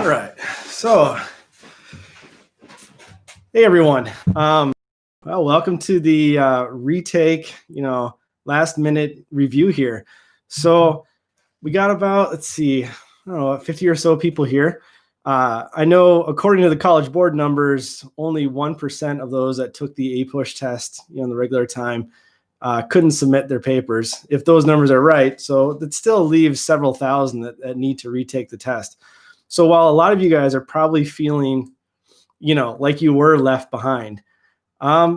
right. So, hey everyone. Well, welcome to the retake. Last minute review here. So we got about, let's see, I don't know, 50 or so people here. I know, according to the College Board numbers, only 1% of those that took the APUSH test, in the regular time, couldn't submit their papers. If those numbers are right, so that still leaves several thousand that need to retake the test. So while a lot of you guys are probably feeling, like you were left behind,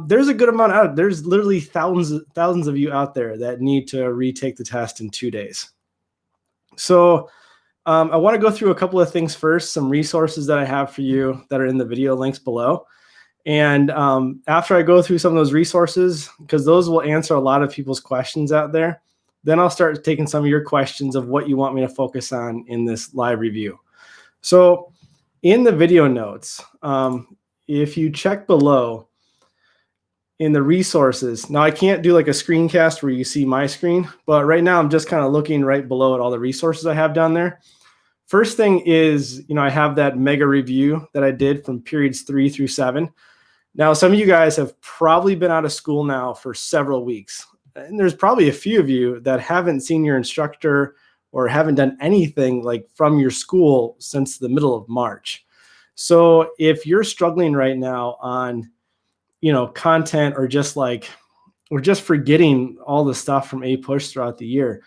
there's a good amount out. There's literally thousands of you out there that need to retake the test in 2 days. So I want to go through a couple of things first, some resources that I have for you that are in the video links below. And after I go through some of those resources, because those will answer a lot of people's questions out there, then I'll start taking some of your questions of what you want me to focus on in this live review. So in the video notes, if you check below in the resources, now I can't do like a screencast where you see my screen, but right now I'm just kind of looking right below at all the resources I have down there. First thing is, I have that mega review that I did from periods 3 through 7. Now, some of you guys have probably been out of school now for several weeks, and there's probably a few of you that haven't seen your instructor or haven't done anything like from your school since the middle of March. So if you're struggling right now on, content or just forgetting all the stuff from APUSH throughout the year,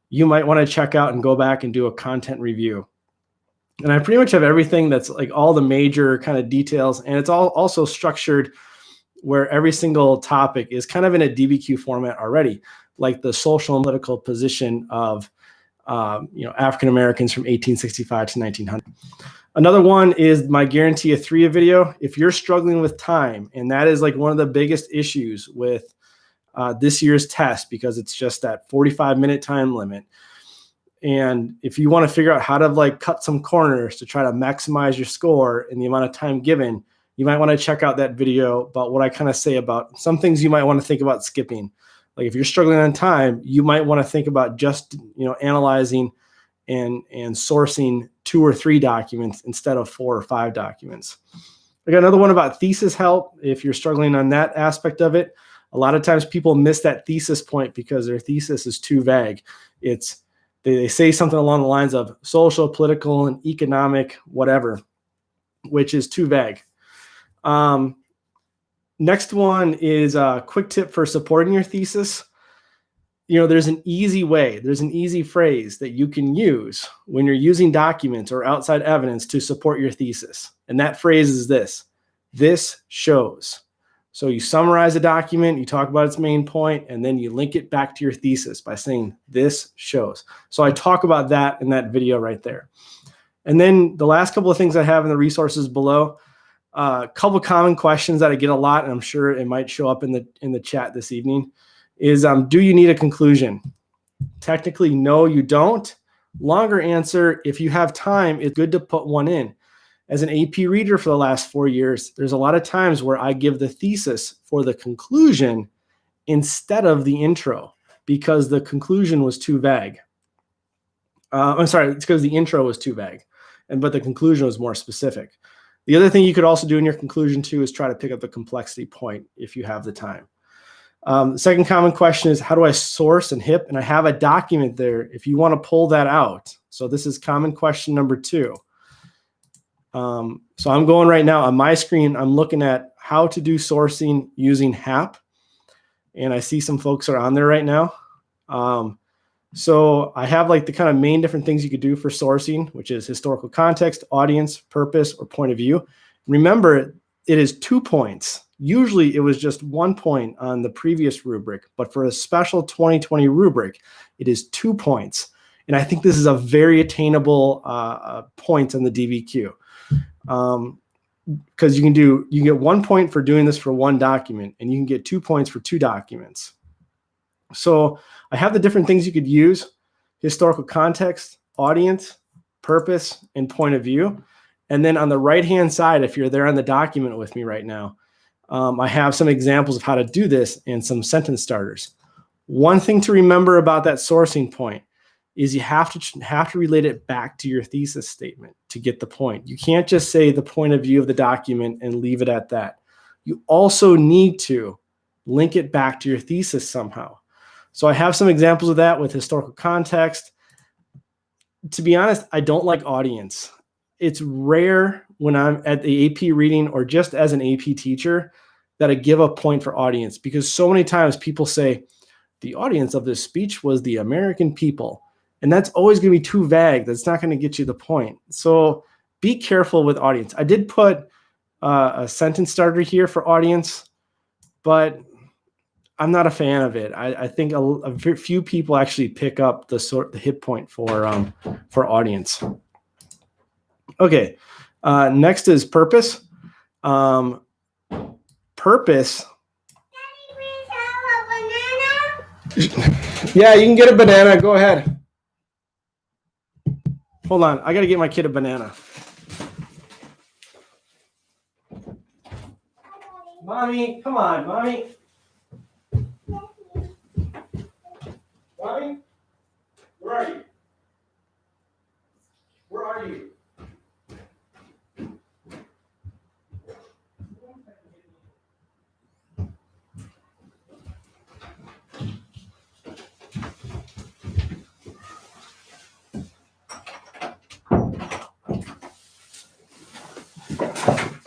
you might want to check out and go back and do a content review. And I pretty much have everything that's like all the major kind of details, and it's all also structured where every single topic is kind of in a DBQ format already, like the social and political position of African Americans from 1865 to 1900. Another one is my Guarantee a 3 video. If you're struggling with time, and that is like one of the biggest issues with this year's test, because it's just that 45-minute time limit. And if you want to figure out how to cut some corners to try to maximize your score in the amount of time given, you might want to check out that video about what I kind of say about some things you might want to think about skipping. Like if you're struggling on time, you might want to think about just, analyzing and sourcing 2 or 3 documents instead of 4 or 5 documents. I got another one about thesis help. If you're struggling on that aspect of it, a lot of times people miss that thesis point because their thesis is too vague. They say something along the lines of social, political, and economic, whatever, which is too vague. Next one is a quick tip for supporting your thesis. There's an easy way, there's an easy phrase that you can use when you're using documents or outside evidence to support your thesis. And that phrase is this shows. So you summarize a document, you talk about its main point, and then you link it back to your thesis by saying this shows. So I talk about that in that video right there. And then the last couple of things I have in the resources below, a couple common questions that I get a lot, and I'm sure it might show up in the chat this evening, is do you need a conclusion? Technically, no, you don't. Longer answer, if you have time, it's good to put one in. As an AP reader for the last 4 years, there's a lot of times where I give the thesis for the conclusion instead of the intro because the conclusion was too vague. I'm sorry, it's because the intro was too vague, but the conclusion was more specific. The other thing you could also do in your conclusion too is try to pick up the complexity point if you have the time. The second common question is, how do I source and HIP? And I have a document there if you want to pull that out. So this is common question number 2. So I'm going right now on my screen, I'm looking at how to do sourcing using HAP. And I see some folks are on there right now. So I have the kind of main different things you could do for sourcing, which is historical context, audience, purpose, or point of view. Remember, it is 2 points. Usually it was just 1 point on the previous rubric, but for a special 2020 rubric, it is 2 points. And I think this is a very attainable point on the DBQ. Because you get 1 point for doing this for 1 document, and you can get 2 points for 2 documents. So I have the different things you could use: historical context, audience, purpose, and point of view. And then on the right-hand side, if you're there on the document with me right now, I have some examples of how to do this and some sentence starters. One thing to remember about that sourcing point is you have to relate it back to your thesis statement to get the point. You can't just say the point of view of the document and leave it at that. You also need to link it back to your thesis somehow. So I have some examples of that with historical context. To be honest, I don't like audience. It's rare when I'm at the AP reading or just as an AP teacher that I give a point for audience, because so many times people say the audience of this speech was the American people. And that's always going to be too vague. That's not going to get you the point. So be careful with audience. I did put a sentence starter here for audience, but I'm not a fan of it. I think a few people actually pick up the hit point for audience. Okay, next is purpose. Purpose. Daddy, please have a banana. Yeah, you can get a banana. Go ahead. Hold on, I got to get my kid a banana. Mommy, come on, mommy. Mommy, where are you? Where are you?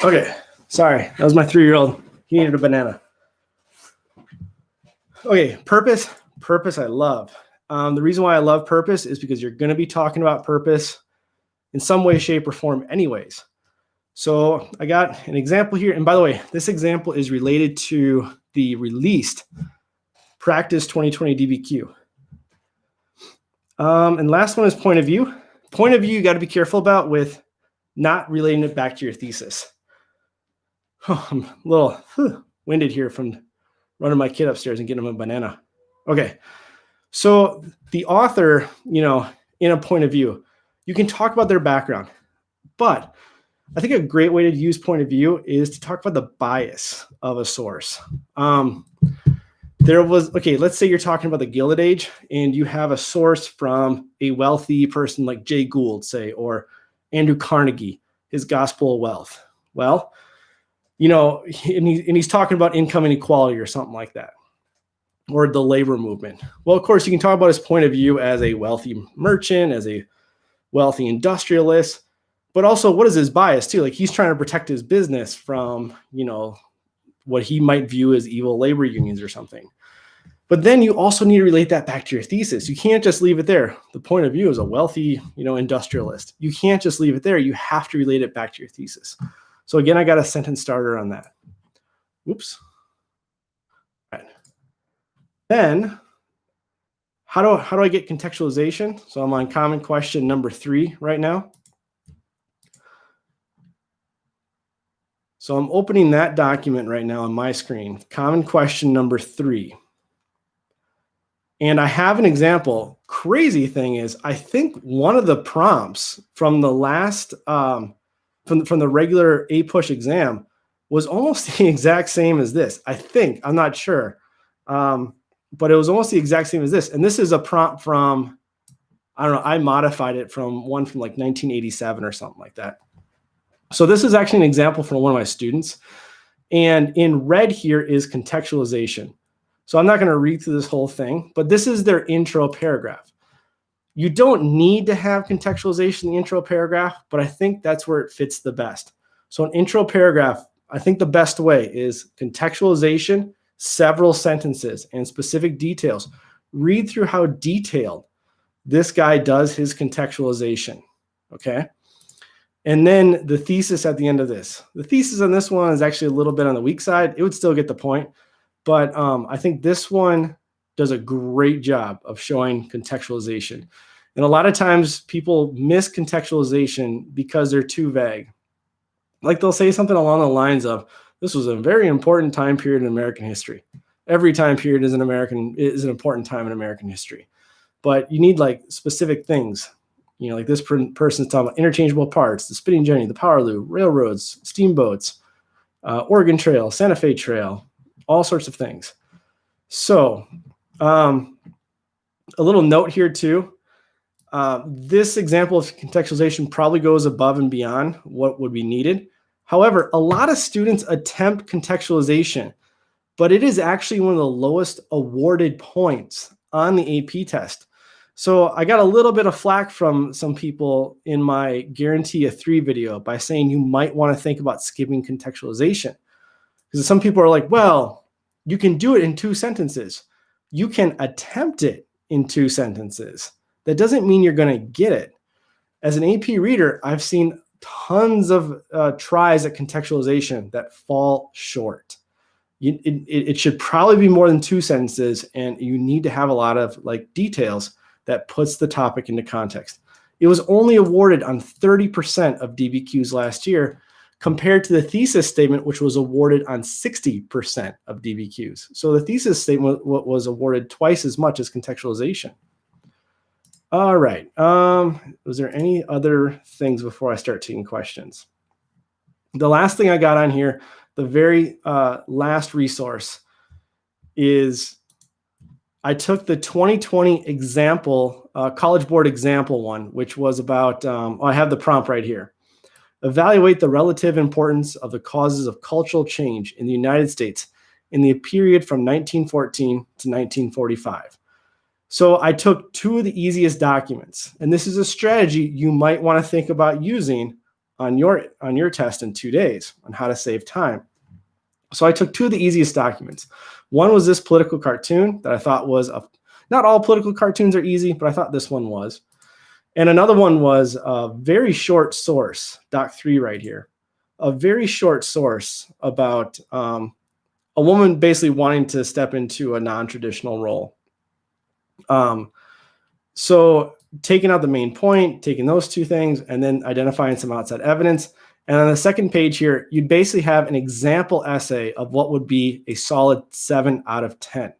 Okay, sorry, that was my 3-year-old. He needed a banana. Okay, purpose I love. The reason why I love purpose is because you're going to be talking about purpose in some way, shape, or form anyways. So I got an example here. And by the way, this example is related to the released Practice 2020 DBQ. And last one is point of view. Point of view you got to be careful about with not relating it back to your thesis. Oh, I'm a little winded here from running my kid upstairs and getting him a banana. Okay, so the author, in a point of view, you can talk about their background, but I think a great way to use point of view is to talk about the bias of a source. Let's say you're talking about the Gilded Age and you have a source from a wealthy person like Jay Gould, say, or Andrew Carnegie, his Gospel of Wealth. Well, and he's talking about income inequality or something like that, or the labor movement. Well, of course, you can talk about his point of view as a wealthy merchant, as a wealthy industrialist, but also what is his bias too? Like he's trying to protect his business from, what he might view as evil labor unions or something. But then you also need to relate that back to your thesis. You can't just leave it there. The point of view is a wealthy, industrialist. You can't just leave it there. You have to relate it back to your thesis. So again, I got a sentence starter on that. Oops. All right. Then, how do I get contextualization? So I'm on common question number 3 right now. So I'm opening that document right now on my screen, common question number 3. And I have an example. Crazy thing is, I think one of the prompts from the last, from the regular APUSH exam was almost the exact same as this. I think, I'm not sure. But it was almost the exact same as this. And this is a prompt from, I don't know, I modified it from one from like 1987 or something like that. So this is actually an example from one of my students. And in red here is contextualization. So I'm not going to read through this whole thing, but this is their intro paragraph. You don't need to have contextualization in the intro paragraph, but I think that's where it fits the best. So an intro paragraph, I think the best way is contextualization, several sentences, and specific details. Read through how detailed this guy does his contextualization, okay? And then the thesis at the end of this. The thesis on this one is actually a little bit on the weak side. It would still get the point, but I think this one does a great job of showing contextualization. And a lot of times people miss contextualization because they're too vague. Like they'll say something along the lines of, this was a very important time period in American history. Every time period is an important time in American history. But you need like specific things. Like this person's talking about interchangeable parts, the spinning jenny, the power loom, railroads, steamboats, Oregon Trail, Santa Fe Trail, all sorts of things. So a little note here too. This example of contextualization probably goes above and beyond what would be needed. However, a lot of students attempt contextualization, but it is actually one of the lowest awarded points on the AP test. So I got a little bit of flack from some people in my Guarantee a 3 video by saying you might want to think about skipping contextualization. Because some people are like, well, you can do it in 2 sentences. You can attempt it in 2 sentences. That doesn't mean you're going to get it. As an AP reader, I've seen tons of tries at contextualization that fall short. It should probably be more than 2 sentences, and you need to have a lot of details that puts the topic into context. It was only awarded on 30% of DBQs last year, compared to the thesis statement, which was awarded on 60% of DBQs. So the thesis statement was awarded twice as much as contextualization. All right. Was there any other things before I start taking questions? The last thing I got on here, the very last resource, is I took the 2020 example, College Board example one, which was about, I have the prompt right here. Evaluate the relative importance of the causes of cultural change in the United States in the period from 1914 to 1945. So I took 2 of the easiest documents, and this is a strategy you might want to think about using on your test in 2 days on how to save time. So I took 2 of the easiest documents. One was this political cartoon that I thought was not all political cartoons are easy, but I thought this one was. And another one was a very short source, Doc 3 right here, a very short source about a woman basically wanting to step into a non-traditional role. So taking out the main point, taking those 2 things, and then identifying some outside evidence. And on the second page here, you'd basically have an example essay of what would be a solid 7 out of 10.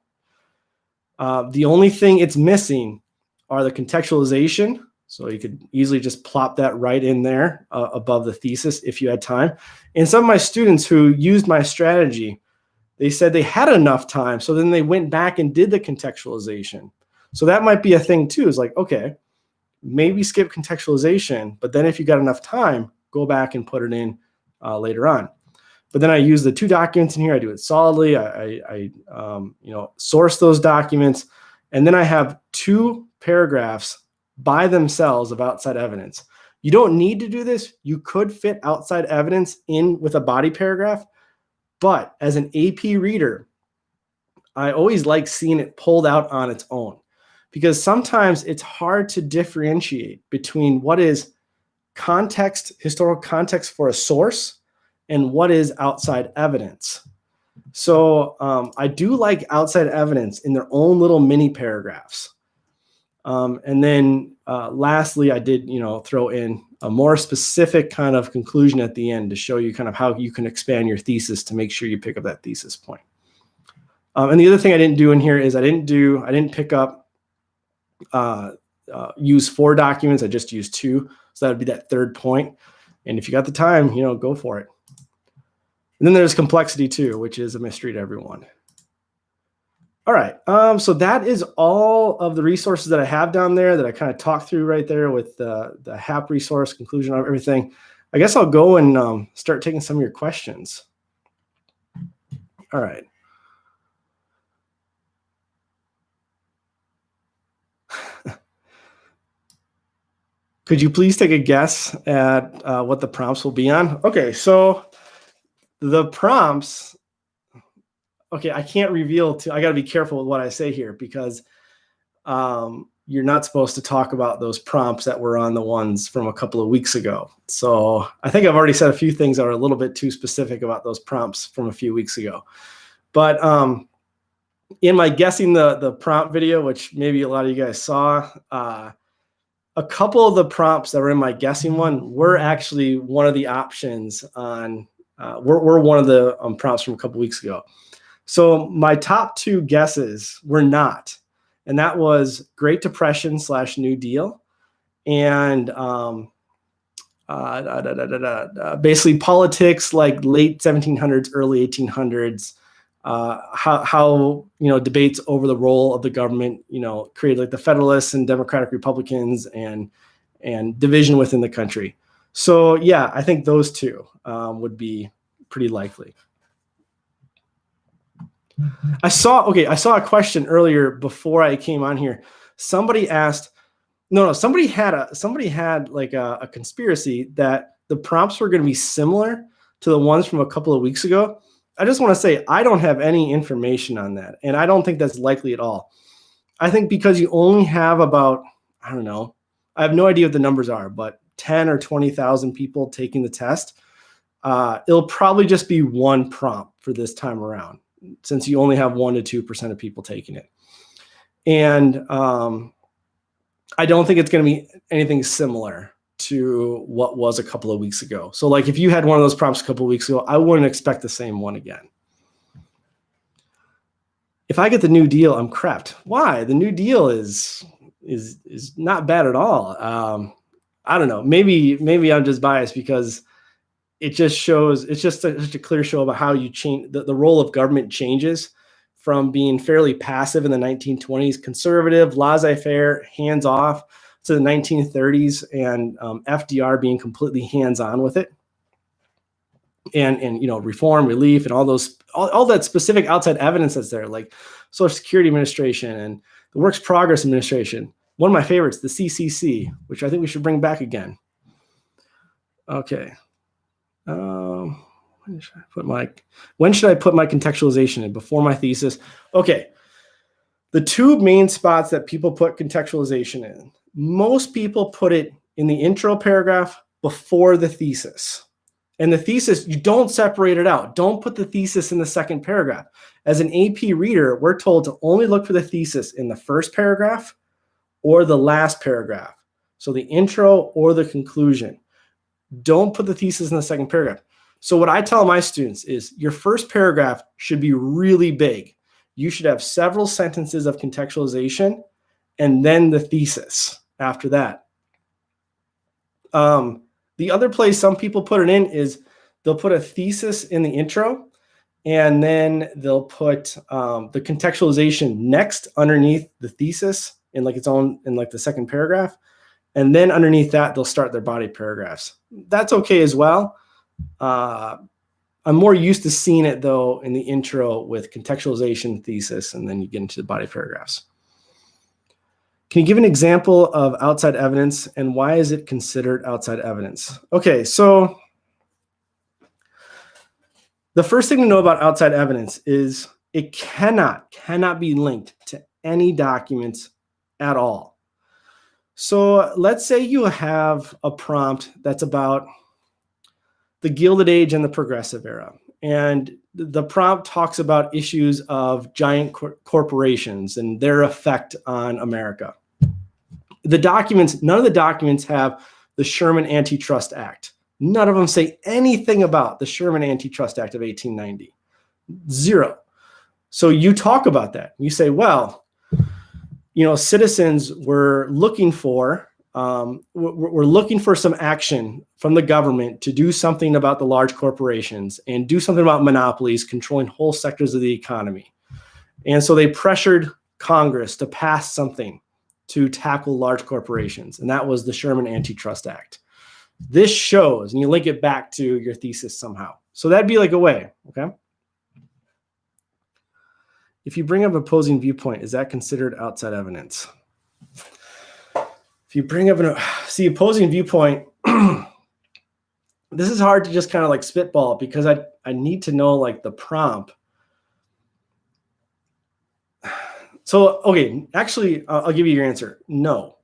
The only thing it's missing are the contextualization. So you could easily just plop that right in there above the thesis if you had time. And some of my students who used my strategy, they said they had enough time, so then they went back and did the contextualization. So that might be a thing too, is like, okay, maybe skip contextualization, but then if you got enough time, go back and put it in later on. But then I use the 2 documents in here. I do it solidly. I source those documents, and then I have 2 paragraphs by themselves of outside evidence. You don't need to do this. You could fit outside evidence in with a body paragraph, but as an AP reader, I always like seeing it pulled out on its own, because sometimes it's hard to differentiate between what is context, historical context for a source, and what is outside evidence. So I do like outside evidence in their own little mini paragraphs. And then lastly, I did, throw in a more specific kind of conclusion at the end to show you kind of how you can expand your thesis to make sure you pick up that thesis point. And the other thing I didn't do in here is I didn't pick up, use 4 documents. I just used 2. So that would be that 3rd point. And if you got the time, go for it. And then there's complexity too, which is a mystery to everyone. All right, so that is all of the resources that I have down there that I kind of talked through right there with the HAP resource, conclusion of everything. I guess I'll go and start taking some of your questions. All right. Could you please take a guess at what the prompts will be on? Okay, so the prompts, okay, I can't reveal I got to be careful with what I say here, because you're not supposed to talk about those prompts that were on the ones from a couple of weeks ago. So I think I've already said a few things that are a little bit too specific about those prompts from a few weeks ago. But in my guessing the prompt video, which maybe a lot of you guys saw, a couple of the prompts that were in my guessing one were actually one of the options on, were one of the prompts from a couple weeks ago. So my top 2 guesses were not, and that was Great Depression / New Deal, and basically politics like late 1700s, early 1800s, how debates over the role of the government created like the Federalists and Democratic Republicans and division within the country. So yeah, I think those two would be pretty likely. I saw a question earlier before I came on here. Somebody asked, somebody had like a conspiracy that the prompts were going to be similar to the ones from a couple of weeks ago. I just want to say I don't have any information on that, and I don't think that's likely at all. I think because you only have about, I don't know, I have no idea what the numbers are, but 10 or 20,000 people taking the test, it'll probably just be one prompt for this time around, since you only have 1 to 2% of people taking it. And I don't think it's going to be anything similar to what was a couple of weeks ago. So like if you had one of those prompts a couple of weeks ago, I wouldn't expect the same one again. If I get the New Deal, I'm crapped. Why? The New Deal is not bad at all. I don't know. Maybe I'm just biased because it just shows, it's just a clear show about how you change the role of government changes from being fairly passive in the 1920s, conservative, laissez-faire, hands-off, to the 1930s, and FDR being completely hands-on with it, and reform, relief, and all that specific outside evidence that's there, like Social Security Administration and the Works Progress Administration. One of my favorites, the CCC, which I think we should bring back again. Okay. When should I put my contextualization in? Before my thesis? Okay. The two main spots that people put contextualization in. Most people put it in the intro paragraph before the thesis. And the thesis, you don't separate it out. Don't put the thesis in the second paragraph. As an AP reader, we're told to only look for the thesis in the first paragraph or the last paragraph. So the intro or the conclusion. Don't put the thesis in the second paragraph. So what I tell my students is your first paragraph should be really big. You should have several sentences of contextualization and then the thesis after that. The other place some people put it in is they'll put a thesis in the intro, and then they'll put the contextualization next underneath the thesis in like its own, in like the second paragraph. And then underneath that, they'll start their body paragraphs. That's okay as well. I'm more used to seeing it though in the intro with contextualization, thesis, and then you get into the body paragraphs. Can you give an example of outside evidence and why is it considered outside evidence? Okay, so the first thing to know about outside evidence is it cannot be linked to any documents at all. So let's say you have a prompt that's about the Gilded Age and the Progressive Era. And the prompt talks about issues of giant corporations and their effect on America. The documents, none of the documents have the Sherman Antitrust Act. None of them say anything about the Sherman Antitrust Act of 1890. Zero. So you talk about that. You say, well, citizens were looking for some action from the government to do something about the large corporations and do something about monopolies controlling whole sectors of the economy. And so they pressured Congress to pass something to tackle large corporations. And that was the Sherman Antitrust Act. This shows, and you link it back to your thesis somehow. So that'd be like a way, okay? If you bring up opposing viewpoint, is that considered outside evidence? If you bring up opposing viewpoint, this is hard to just kind of like spitball because I need to know like the prompt. So, okay, actually, I'll give you your answer. No.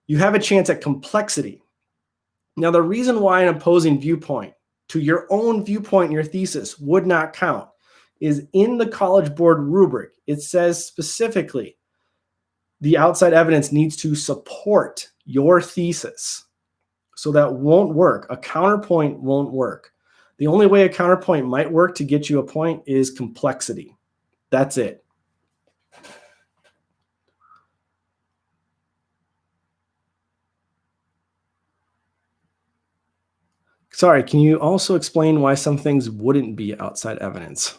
You have a chance at complexity. Now, the reason why an opposing viewpoint to your own viewpoint in your thesis would not count is in the College Board rubric. It says specifically the outside evidence needs to support your thesis. So that won't work. A counterpoint won't work. The only way a counterpoint might work to get you a point is complexity. That's it. Sorry, can you also explain why some things wouldn't be outside evidence?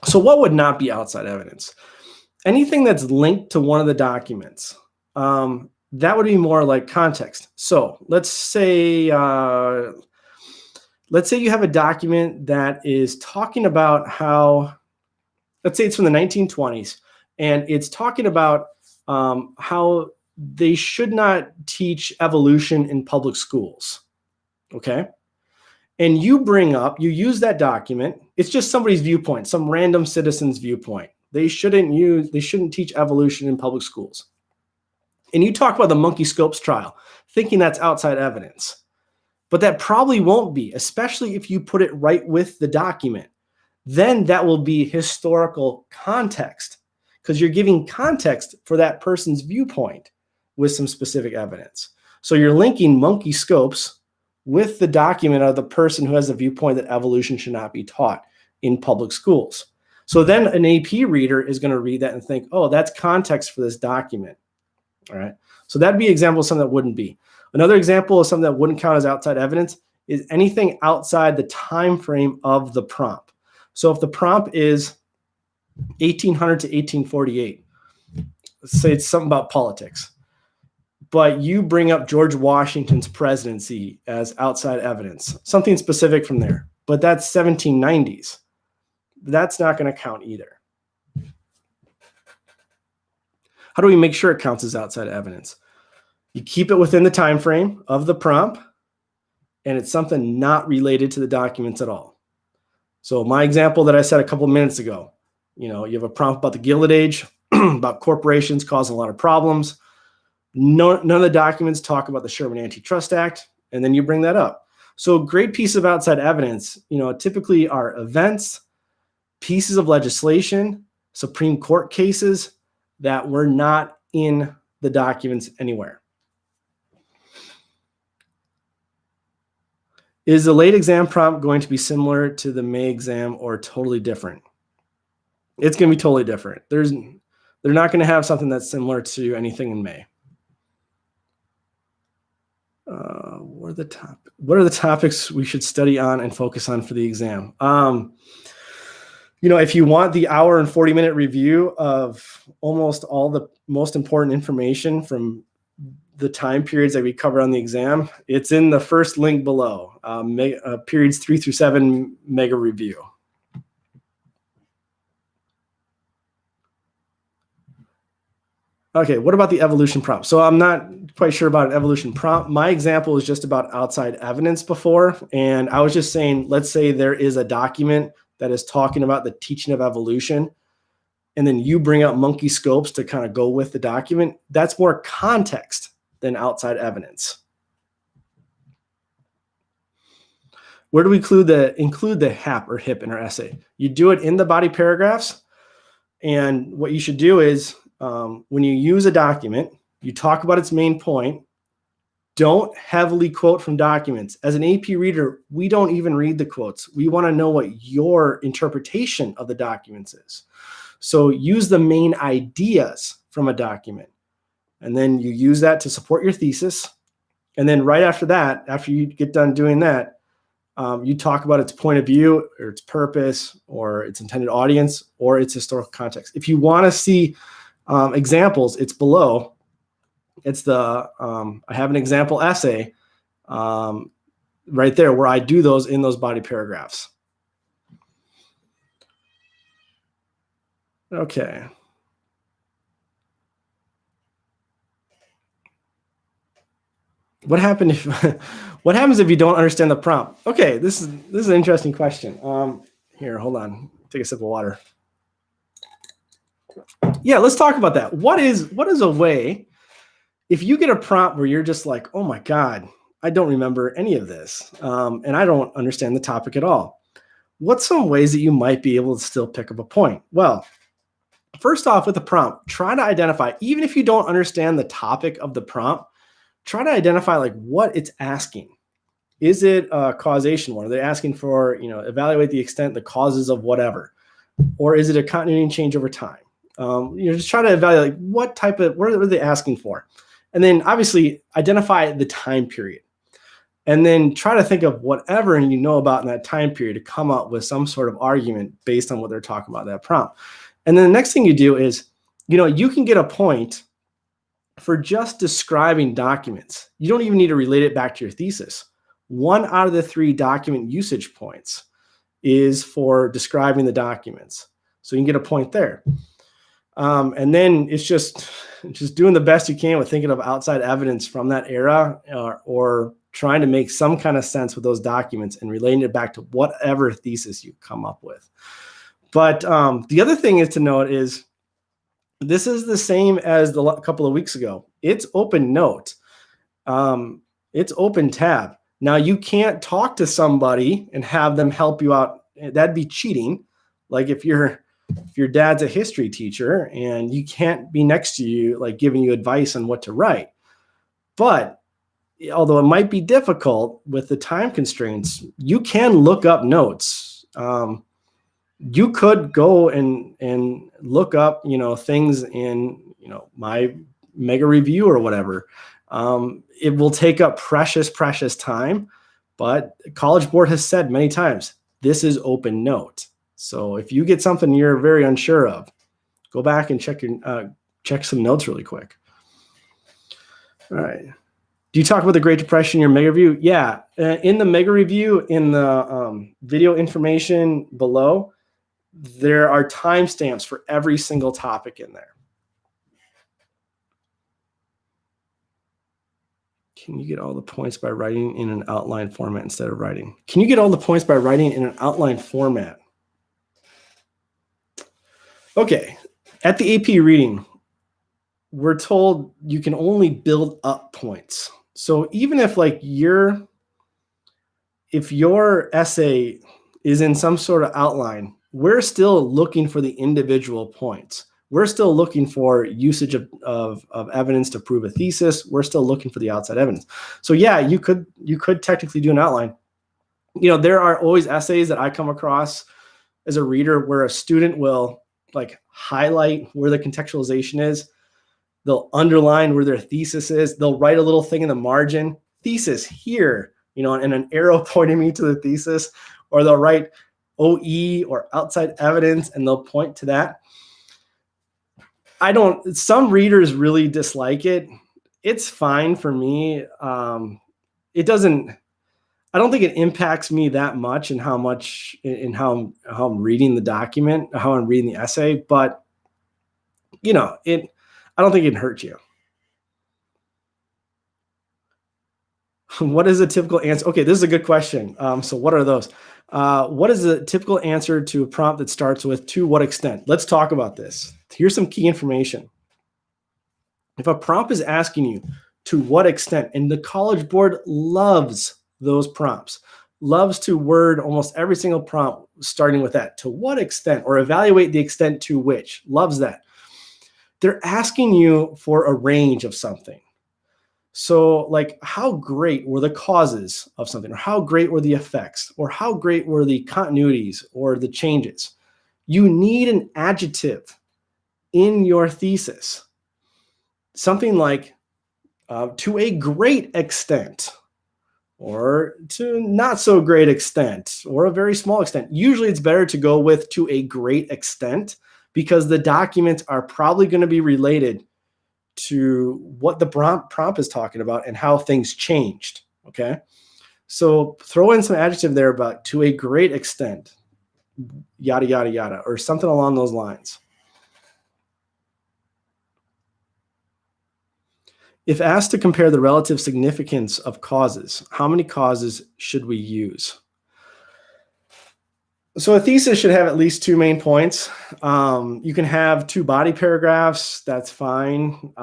So what would not be outside evidence? Anything that's linked to one of the documents. That would be more like context. So let's say you have a document that is talking about how, let's say it's from the 1920s, and it's talking about how they should not teach evolution in public schools. Okay. And you use that document. It's just somebody's viewpoint, some random citizen's viewpoint. They shouldn't teach evolution in public schools. And you talk about the monkey scopes trial, thinking that's outside evidence. But that probably won't be, especially if you put it right with the document. Then that will be historical context, because you're giving context for that person's viewpoint with some specific evidence. So you're linking monkey scopes with the document of the person who has a viewpoint that evolution should not be taught in public schools. So then an AP reader is going to read that and think, oh, that's context for this document. All right. So that'd be an example of something that wouldn't be. Another example of something that wouldn't count as outside evidence is anything outside the time frame of the prompt. So if the prompt is 1800 to 1848, let's say it's something about politics, but you bring up George Washington's presidency as outside evidence, something specific from there, but that's 1790s. That's not going to count either. How do we make sure it counts as outside evidence? You keep it within the time frame of the prompt, and it's something not related to the documents at all. So my example that I said a couple of minutes ago, you have a prompt about the Gilded Age, about corporations causing a lot of problems. None of the documents talk about the Sherman Antitrust Act, and then you bring that up. So a great piece of outside evidence, typically are events, pieces of legislation, Supreme Court cases that were not in the documents anywhere. Is the late exam prompt going to be similar to the May exam or totally different? It's going to be totally different. They're not going to have something that's similar to anything in May. What are the topics we should study on and focus on for the exam? If you want the hour and 40-minute review of almost all the most important information from the time periods that we cover on the exam, it's in the first link below, periods 3 through 7 mega review. Okay, what about the evolution prompt? So I'm not quite sure about an evolution prompt. My example is just about outside evidence before, and I was just saying, let's say there is a document that is talking about the teaching of evolution, and then you bring up monkey scopes to kind of go with the document. That's more context than outside evidence. Where do we include the HAP or HIP in our essay? You do it in the body paragraphs, and what you should do is when you use a document, you talk about its main point. Don't heavily quote from documents. As an AP reader, we don't even read the quotes. We want to know what your interpretation of the documents is. So use the main ideas from a document, and then you use that to support your thesis. And then right after that, after you get done doing that, you talk about its point of view or its purpose or its intended audience or its historical context. If you want to see examples, it's below. It's the I have an example essay right there where I do those in those body paragraphs. Okay. What happens if you don't understand the prompt? Okay, this is an interesting question. Here, hold on. Take a sip of water. Yeah, let's talk about that. What is a way, if you get a prompt where you're just like, oh my God, I don't remember any of this, and I don't understand the topic at all. What's some ways that you might be able to still pick up a point? Well, first off, with the prompt, try to identify, even if you don't understand the topic of the prompt, try to identify like what it's asking. Is it a causation one? Are they asking for, evaluate the extent, the causes of whatever? Or is it a continuity change over time? Just try to evaluate what are they asking for? And then obviously identify the time period. and then try to think of whatever you know about in that time period to come up with some sort of argument based on what they're talking about in that prompt. And then the next thing you do is, you can get a point for just describing documents. You don't even need to relate it back to your thesis. 1 out of the 3 document usage points is for describing the documents. So you can get a point there. And then it's just doing the best you can with thinking of outside evidence from that era, or trying to make some kind of sense with those documents and relating it back to whatever thesis you come up with. But the other thing is to note is this is the same as a couple of weeks ago. It's open note. It's open tab. Now you can't talk to somebody and have them help you out. That'd be cheating. Like if your dad's a history teacher and you can't be next to you, like giving you advice on what to write. But although it might be difficult with the time constraints, you can look up notes. You could go and look up, things in, my mega review or whatever. It will take up precious time, but College Board has said many times, this is open note. So if you get something you're very unsure of, go back and check some notes really quick. All right. Do you talk about the Great Depression in your mega review? Yeah. In the mega review, in the video information below, there are timestamps for every single topic in there. Can you get all the points by writing in an outline format instead of writing? Can you get all the points by writing in an outline format? Okay, at the AP reading, we're told you can only build up points. So even if if your essay is in some sort of outline, we're still looking for the individual points. We're still looking for usage of evidence to prove a thesis. We're still looking for the outside evidence. So yeah, you could technically do an outline. There are always essays that I come across as a reader where a student will highlight where the contextualization is. They'll underline where their thesis is. They'll write a little thing in the margin, thesis here, and an arrow pointing me to the thesis, or they'll write OE or outside evidence and they'll point to that. Some readers really dislike it. It's fine for me. I don't think it impacts me that much in how I'm reading the document, how I'm reading the essay, but I don't think it can hurt you. What is a typical answer? Okay, this is a good question. So what are those? What is a typical answer to a prompt that starts with "to what extent"? Let's talk about this. Here's some key information. If a prompt is asking you to what extent, and the College Board loves those prompts, loves to word almost every single prompt starting with that, to what extent, or evaluate the extent to which, loves that. They're asking you for a range of something. So how great were the causes of something, or how great were the effects, or how great were the continuities or the changes? You need an adjective in your thesis. Something like to a great extent, or to not so great extent, or a very small extent. Usually it's better to go with to a great extent, because the documents are probably going to be related to what the prompt is talking about and how things changed. Okay. So throw in some adjective there about to a great extent, yada, yada, yada, or something along those lines. If asked to compare the relative significance of causes, how many causes should we use? So a thesis should have at least 2 main points. You can have 2 body paragraphs. That's fine.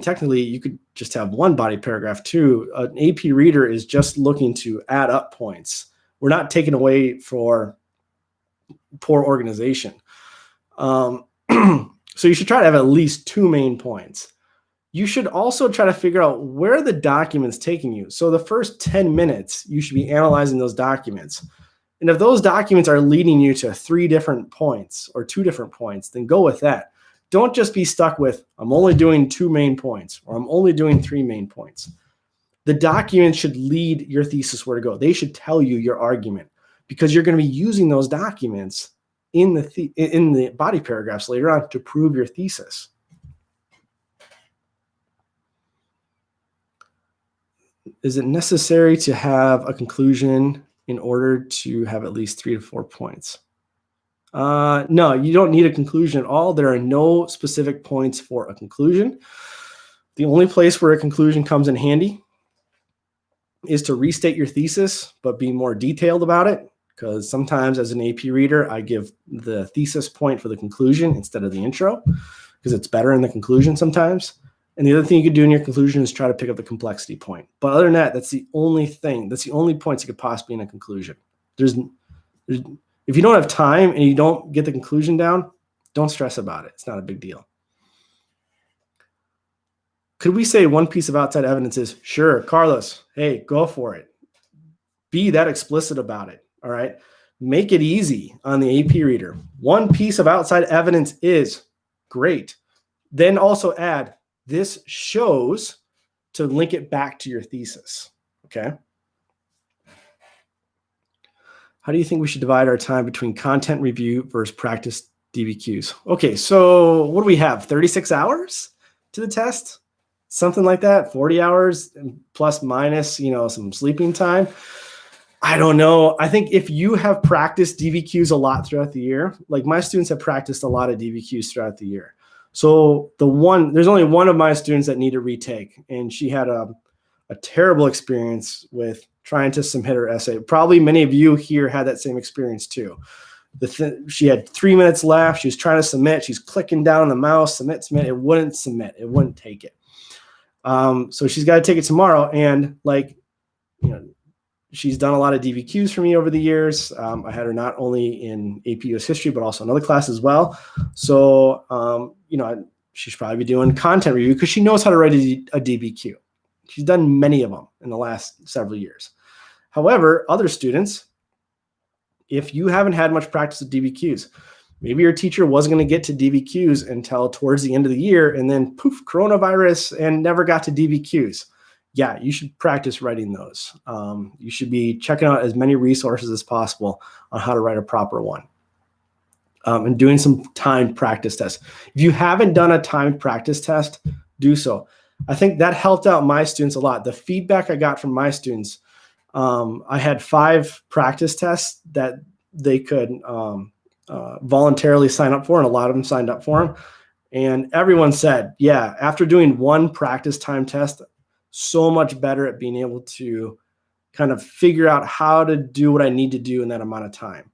Technically, you could just have 1 body paragraph too. An AP reader is just looking to add up points. We're not taking away for poor organization. So you should try to have at least 2 main points. You should also try to figure out where the document's taking you. So the first 10 minutes, you should be analyzing those documents. And if those documents are leading you to 3 different points or 2 different points, then go with that. Don't just be stuck with, I'm only doing 2 main points, or I'm only doing 3 main points. The documents should lead your thesis where to go. They should tell you your argument, because you're going to be using those documents in the body paragraphs later on to prove your thesis. Is it necessary to have a conclusion in order to have at least 3 to 4 points? No, you don't need a conclusion at all. There are no specific points for a conclusion. The only place where a conclusion comes in handy is to restate your thesis, but be more detailed about it. Because sometimes as an AP reader, I give the thesis point for the conclusion instead of the intro, because it's better in the conclusion sometimes. And the other thing you could do in your conclusion is try to pick up the complexity point. But other than that, that's the only thing. That's the only points you could possibly in a conclusion. If you don't have time and you don't get the conclusion down, don't stress about it. It's not a big deal. Could we say one piece of outside evidence is, sure, Carlos, hey, go for it. Be that explicit about it, all right? Make it easy on the AP reader. One piece of outside evidence is great. Then also add, this shows, to link it back to your thesis, okay? How do you think we should divide our time between content review versus practice DBQs? Okay, so what do we have? 36 hours to the test? Something like that, 40 hours plus minus, some sleeping time. I don't know. I think if you have practiced DBQs a lot throughout the year, like my students have practiced a lot of DBQs throughout the year. So there's only one of my students that need a retake, and she had a terrible experience with trying to submit her essay. Probably many of you here had that same experience too. She had 3 minutes left. She was trying to submit. She's clicking down on the mouse, submit. It wouldn't submit. It wouldn't take it. So she's got to take it tomorrow. And she's done a lot of DBQs for me over the years. I had her not only in APUSH history, but also another class as well. So, she should probably be doing content review because she knows how to write a DBQ. She's done many of them in the last several years. However, other students, if you haven't had much practice with DBQs, maybe your teacher wasn't going to get to DBQs until towards the end of the year, and then poof, coronavirus, and never got to DBQs. Yeah, you should practice writing those. You should be checking out as many resources as possible on how to write a proper one. And doing some timed practice tests. If you haven't done a timed practice test, do so. I think that helped out my students a lot. The feedback I got from my students, I had 5 practice tests that they could voluntarily sign up for, and a lot of them signed up for them. And everyone said, yeah, after doing one practice time test, so much better at being able to kind of figure out how to do what I need to do in that amount of time.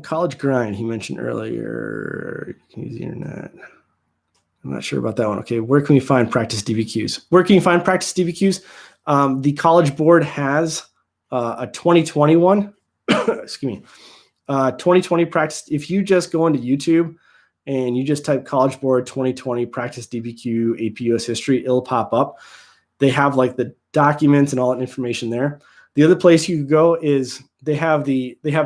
College grind, he mentioned earlier. You can use the internet. I'm not sure about that one. Okay, where can we find practice DBQs? Where can you find practice DBQs? The College Board has a 2021, excuse me, 2020 practice. If you just go into YouTube and you just type College Board 2020 practice DBQ APUS history, it'll pop up. They have like the documents and all that information there. The other place you could go is they have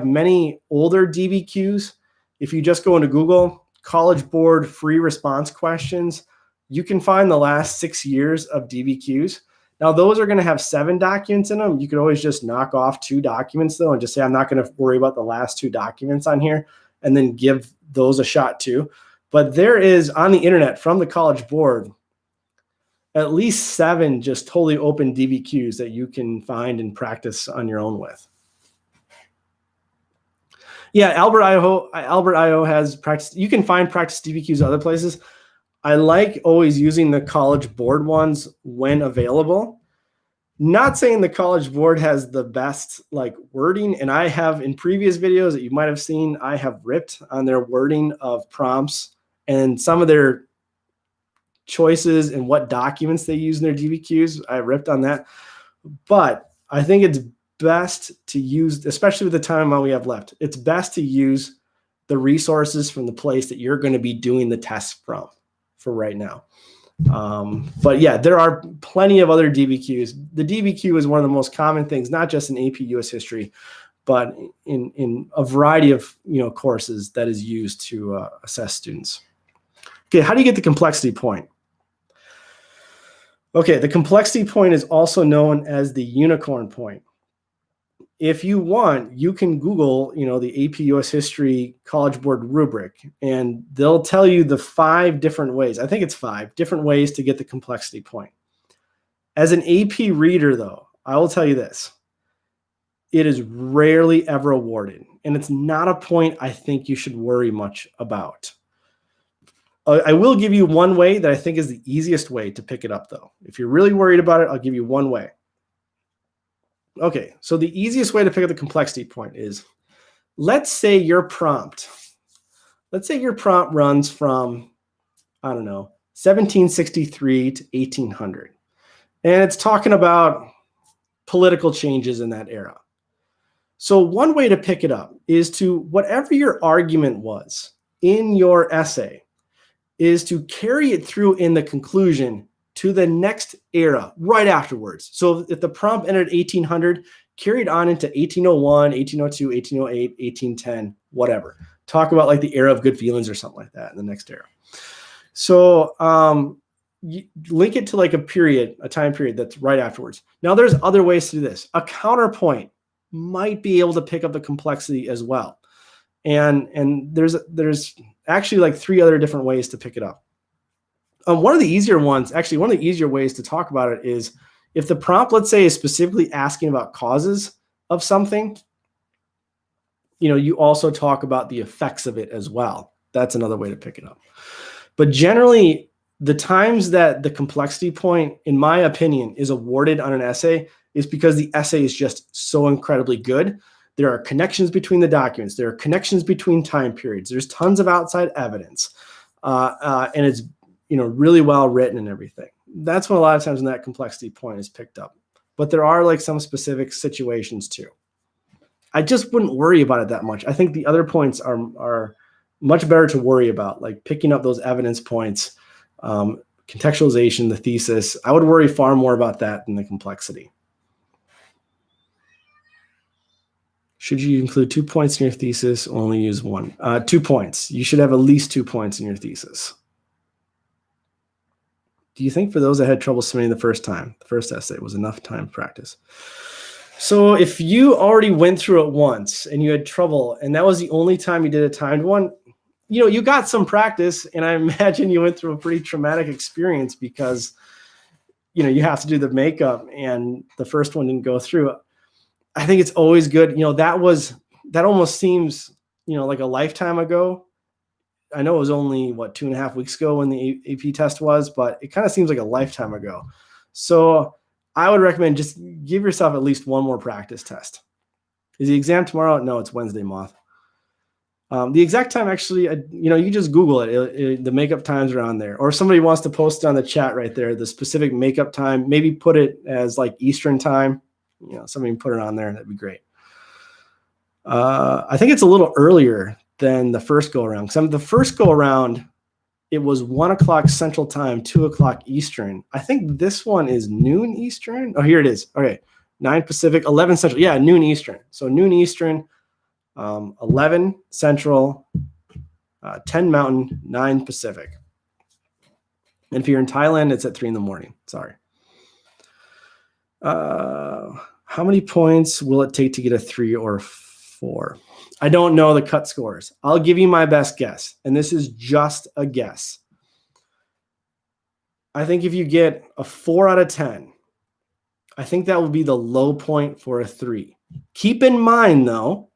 many older DBQs. If you just go into Google, College Board free response questions, you can find the last 6 years of DBQs. Now, those are going to have 7 documents in them. You could always just knock off 2 documents, though, and just say, I'm not going to worry about the last 2 documents on here, and then give those a shot too. But there is, on the internet from the College Board, at least 7 just totally open DBQs that you can find and practice on your own with. Yeah, Albert.io has practice. You can find practice DBQs other places. I like always using the College Board ones when available. Not saying the College Board has the best wording, and I have in previous videos that you might have seen, I have ripped on their wording of prompts and some of their choices and what documents they use in their DBQs. I ripped on that, but I think it's best to use, especially with the time we have left, it's best to use the resources from the place that you're going to be doing the tests from for right now. But yeah, there are plenty of other DBQs. The DBQ is one of the most common things, not just in AP US history, but in a variety of courses that is used to assess students. Okay, how do you get the complexity point? Okay, the complexity point is also known as the unicorn point. If you want, you can Google, the AP US History College Board rubric, and they'll tell you the 5 different ways. I think it's 5 different ways to get the complexity point. As an AP reader, though, I will tell you this. It is rarely ever awarded, and it's not a point I think you should worry much about. I will give you one way that I think is the easiest way to pick it up, though. If you're really worried about it, I'll give you one way. Okay, so the easiest way to pick up the complexity point is, let's say your prompt runs from, 1763 to 1800. And it's talking about political changes in that era. So one way to pick it up is to, whatever your argument was in your essay, is to carry it through in the conclusion to the next era right afterwards. So if the prompt entered 1800, carried on into 1801, 1802, 1808, 1810, whatever. Talk about like the era of good feelings or something like that in the next era. So you link it to like a time period that's right afterwards. Now there's other ways to do this. A counterpoint might be able to pick up the complexity as well. And there's actually like 3 other different ways to pick it up. One of the easier ways to talk about it is, if the prompt, let's say, is specifically asking about causes of something, you also talk about the effects of it as well. That's another way to pick it up. But generally, the times that the complexity point, in my opinion, is awarded on an essay is because the essay is just so incredibly good. There are connections between the documents. There are connections between time periods. There's tons of outside evidence. And it's really well written and everything. That's when a lot of times when that complexity point is picked up. But there are like some specific situations too. I just wouldn't worry about it that much. I think the other points are much better to worry about, like picking up those evidence points, contextualization, the thesis. I would worry far more about that than the complexity. Should you include 2 points in your thesis or only use 1? 2 points. You should have at least 2 points in your thesis. Do you think for those that had trouble submitting the first essay was enough time practice? So if you already went through it once and you had trouble, and that was the only time you did a timed one, you got some practice, and I imagine you went through a pretty traumatic experience because, you have to do the makeup and the first one didn't go through. I think it's always good. That almost seems, like a lifetime ago. I know it was only 2.5 weeks ago when the AP test was, but it kind of seems like a lifetime ago. So I would recommend just give yourself at least one more practice test. Is the exam tomorrow? No, it's Wednesday, Moth. The exact time, actually, you just Google it. The makeup times are on there. Or if somebody wants to post it on the chat right there, the specific makeup time, maybe put it as like Eastern time. Somebody can put it on there, and that'd be great. I think it's a little earlier than the first go around. Because the first go around, it was 1 o'clock Central Time, 2 o'clock Eastern. I think this one is noon Eastern. Oh, here it is. Okay, 9 Pacific, 11 Central. Yeah, noon Eastern. So noon Eastern, 11 Central, 10 Mountain, 9 Pacific. And if you're in Thailand, it's at 3 in the morning. Sorry. How many points will it take to get a 3 or 4? I don't know the cut scores. I'll give you my best guess, and this is just a guess. I think if you get a 4 out of 10, I think that will be the low point for a 3. Keep in mind, though,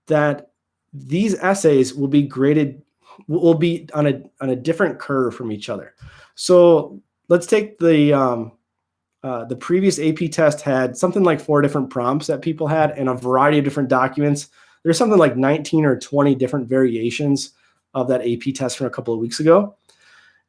that these essays will be graded, will be on a different curve from each other. So let's take the previous AP test had something like 4 different prompts that people had and a variety of different documents. There's something like 19 or 20 different variations of that AP test from a couple of weeks ago.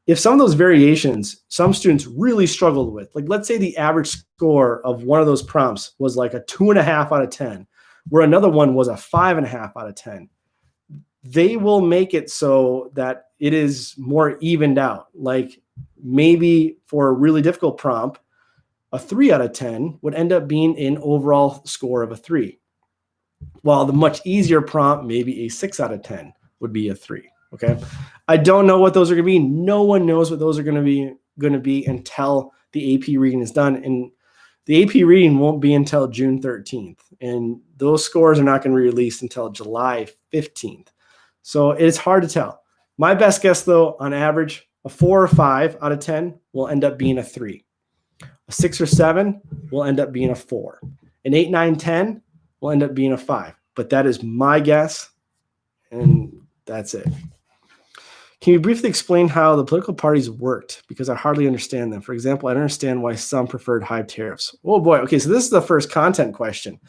If some of those variations, some students really struggled with, like let's say the average score of one of those prompts was like a 2.5 out of 10, where another one was a 5.5 out of 10. They will make it so that it is more evened out. Like maybe for a really difficult prompt, a 3 out of 10 would end up being an overall score of a 3. While the much easier prompt, maybe a 6 out of 10 would be a 3. Okay. I don't know what those are going to be. No one knows what those are going to be until the AP reading is done. And the AP reading won't be until June 13th. And those scores are not going to be released until July 15th. So it's hard to tell. My best guess, though, on average, a 4 or 5 out of 10 will end up being a 3. A 6 or 7 will end up being a 4. An 8, 9, 10 will end up being a 5. But that is my guess, and that's it. Can you briefly explain how the political parties worked? Because I hardly understand them. For example, I don't understand why some preferred high tariffs. Oh boy. Okay, so this is the first content question.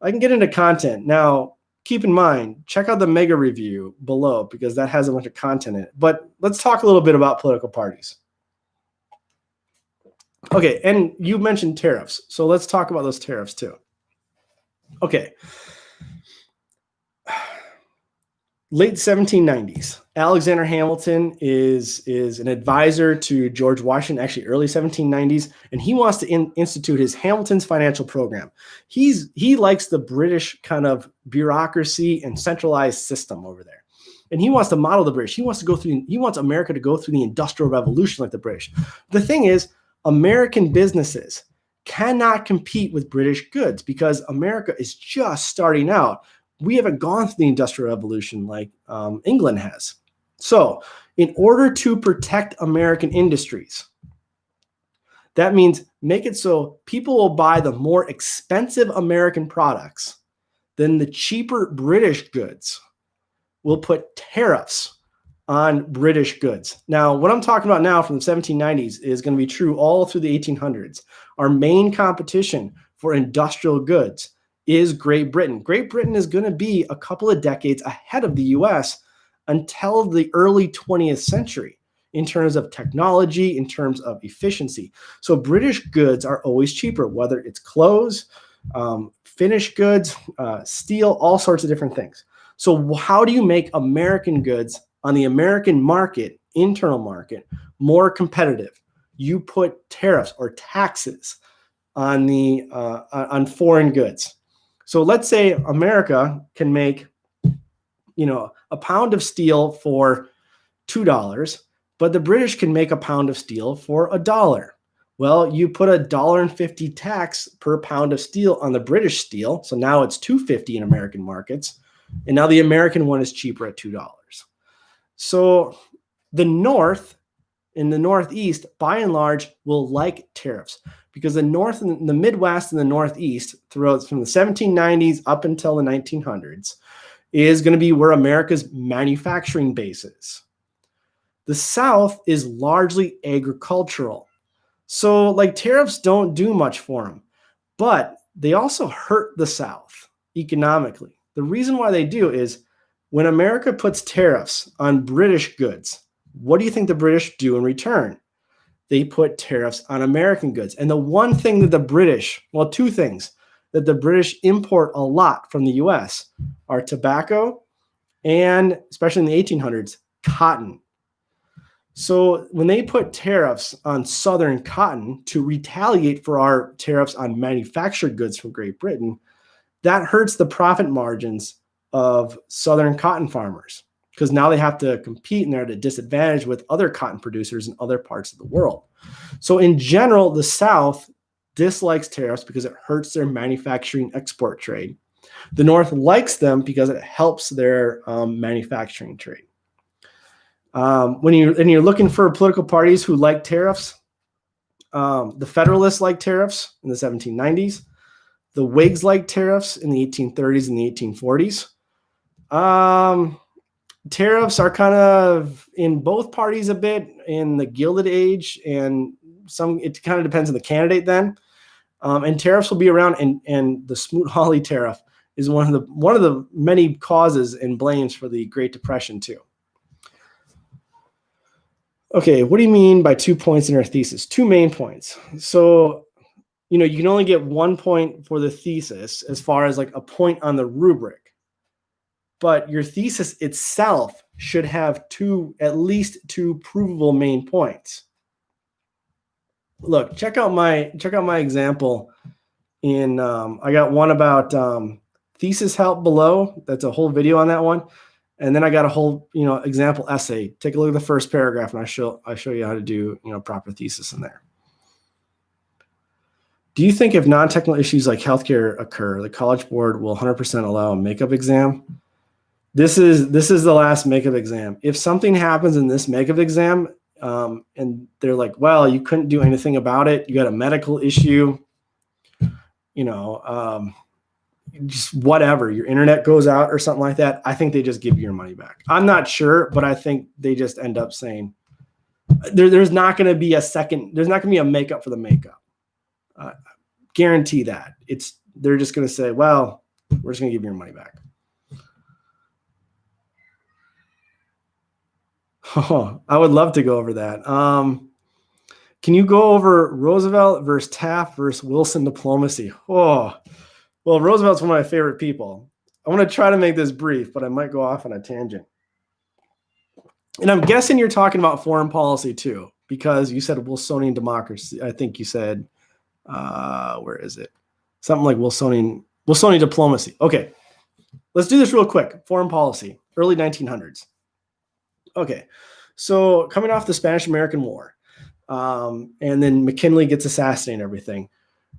I can get into content. Now, keep in mind, check out the mega review below because that has a bunch of content in it. But let's talk a little bit about political parties. Okay, and you mentioned tariffs. So let's talk about those tariffs too. Okay. Late 1790s, Alexander Hamilton is an advisor to George Washington, actually early 1790s, and he wants to institute his Hamilton's financial program. He likes the British kind of bureaucracy and centralized system over there. And he wants to model the British. He wants America to go through the Industrial Revolution like the British. The thing is, American businesses cannot compete with British goods because America is just starting out. We haven't gone through the Industrial Revolution like England has. So in order to protect American industries, that means make it so people will buy the more expensive American products than the cheaper British goods. Will put tariffs on British goods. Now, what I'm talking about now from the 1790s is going to be true all through the 1800s. Our main competition for industrial goods is Great Britain. Great Britain is going to be a couple of decades ahead of the US until the early 20th century in terms of technology, in terms of efficiency. So British goods are always cheaper, whether it's clothes, finished goods, steel, all sorts of different things. So how do you make American goods on the American market, internal market, more competitive? You put tariffs or taxes on on foreign goods. So let's say America can make, a pound of steel for $2, but the British can make a pound of steel for $1. Well, you put $1.50 tax per pound of steel on the British steel. So now it's $2.50 in American markets. And now the American one is cheaper at $2. So the North and the Northeast, by and large, will like tariffs because the North and the Midwest and the Northeast, throughout from the 1790s up until the 1900s, is going to be where America's manufacturing base is. The South is largely agricultural. So like tariffs don't do much for them, but they also hurt the South economically. The reason why they do is when America puts tariffs on British goods, what do you think the British do in return? They put tariffs on American goods. And the one thing that the British, well, two things that the British import a lot from the US are tobacco and, especially in the 1800s, cotton. So when they put tariffs on Southern cotton to retaliate for our tariffs on manufactured goods from Great Britain, that hurts the profit margins of Southern cotton farmers because now they have to compete and they're at a disadvantage with other cotton producers in other parts of the world. So in general, the South dislikes tariffs because it hurts their manufacturing export trade. The North likes them because it helps their manufacturing trade. When you're looking for political parties who like tariffs, the Federalists like tariffs in the 1790s. The Whigs liked tariffs in the 1830s and the 1840s. Tariffs are kind of in both parties a bit in the Gilded Age, and it kind of depends on the candidate then. And tariffs will be around, and the Smoot-Hawley tariff is one of the many causes and blames for the Great Depression too. Okay, what do you mean by 2 points in our thesis? 2 main points. So, you can only get 1 point for the thesis as far as like a point on the rubric. But your thesis itself should have at least two provable main points. Look, check out my example in I got one about thesis help below. That's a whole video on that one. And then I got a whole, example essay. Take a look at the first paragraph and I show you how to do, proper thesis in there. Do you think if non-technical issues like healthcare occur, the College Board will 100% allow a makeup exam? This is the last makeup exam. If something happens in this makeup exam, and they're like, well, you couldn't do anything about it, you had a medical issue, just whatever, your internet goes out or something like that, I think they just give you your money back. I'm not sure, but I think they just end up saying there's not going to be there's not going to be a makeup for the makeup. Guarantee that. They're just going to say, well, we're just going to give you your money back. Oh, I would love to go over that. Can you go over Roosevelt versus Taft versus Wilson diplomacy? Oh, well, Roosevelt's one of my favorite people. I want to try to make this brief, but I might go off on a tangent. And I'm guessing you're talking about foreign policy too, because you said Wilsonian democracy. I think you said, where is it? Something like Wilsonian diplomacy. Okay, let's do this real quick. Foreign policy, early 1900s. Okay, so coming off the Spanish-American War, and then McKinley gets assassinated and everything.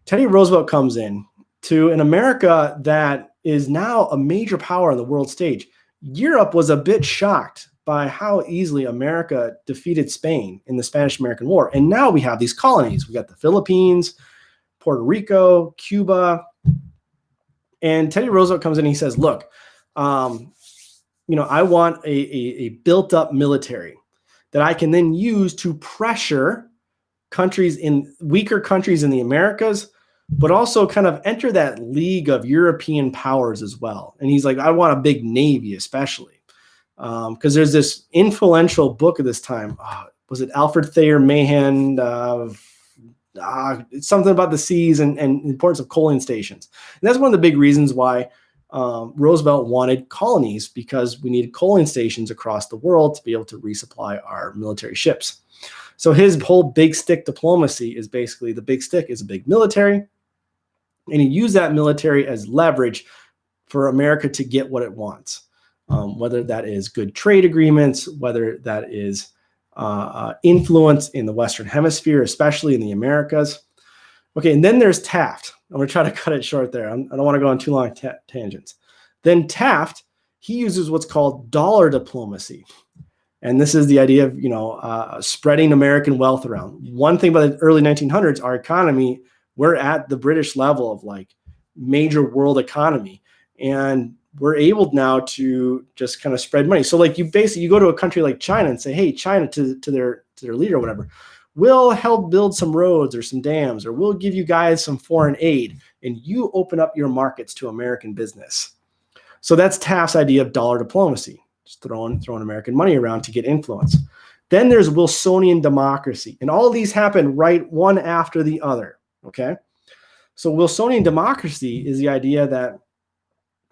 Teddy Roosevelt comes in to an America that is now a major power on the world stage. Europe was a bit shocked by how easily America defeated Spain in the Spanish-American War. And now we have these colonies. We got the Philippines, Puerto Rico, Cuba. And Teddy Roosevelt comes in and he says, look, I want a built-up military that I can then use to pressure weaker countries in the Americas, but also kind of enter that league of European powers as well. And he's like, I want a big navy, especially because there's this influential book of this time. Was it Alfred Thayer Mahan? It's something about the seas and importance of coaling stations. And that's one of the big reasons why Roosevelt wanted colonies, because we needed coaling stations across the world to be able to resupply our military ships. So his whole big stick diplomacy is basically the big stick is a big military, and he used that military as leverage for America to get what it wants, whether that is good trade agreements, whether that is influence in the Western Hemisphere, especially in the Americas. Okay, and then there's Taft. I'm going to try to cut it short there. I don't want to go on too long tangents. Then Taft, he uses what's called dollar diplomacy. And this is the idea of, spreading American wealth around. One thing about the early 1900s, our economy, we're at the British level of like major world economy. And we're able now to just kind of spread money. So like you go to a country like China and say, hey, China, to their leader or whatever, we'll help build some roads or some dams, or we'll give you guys some foreign aid, and you open up your markets to American business. So that's Taft's idea of dollar diplomacy, just throwing American money around to get influence. Then there's Wilsonian democracy, and all of these happen right one after the other, okay? So Wilsonian democracy is the idea that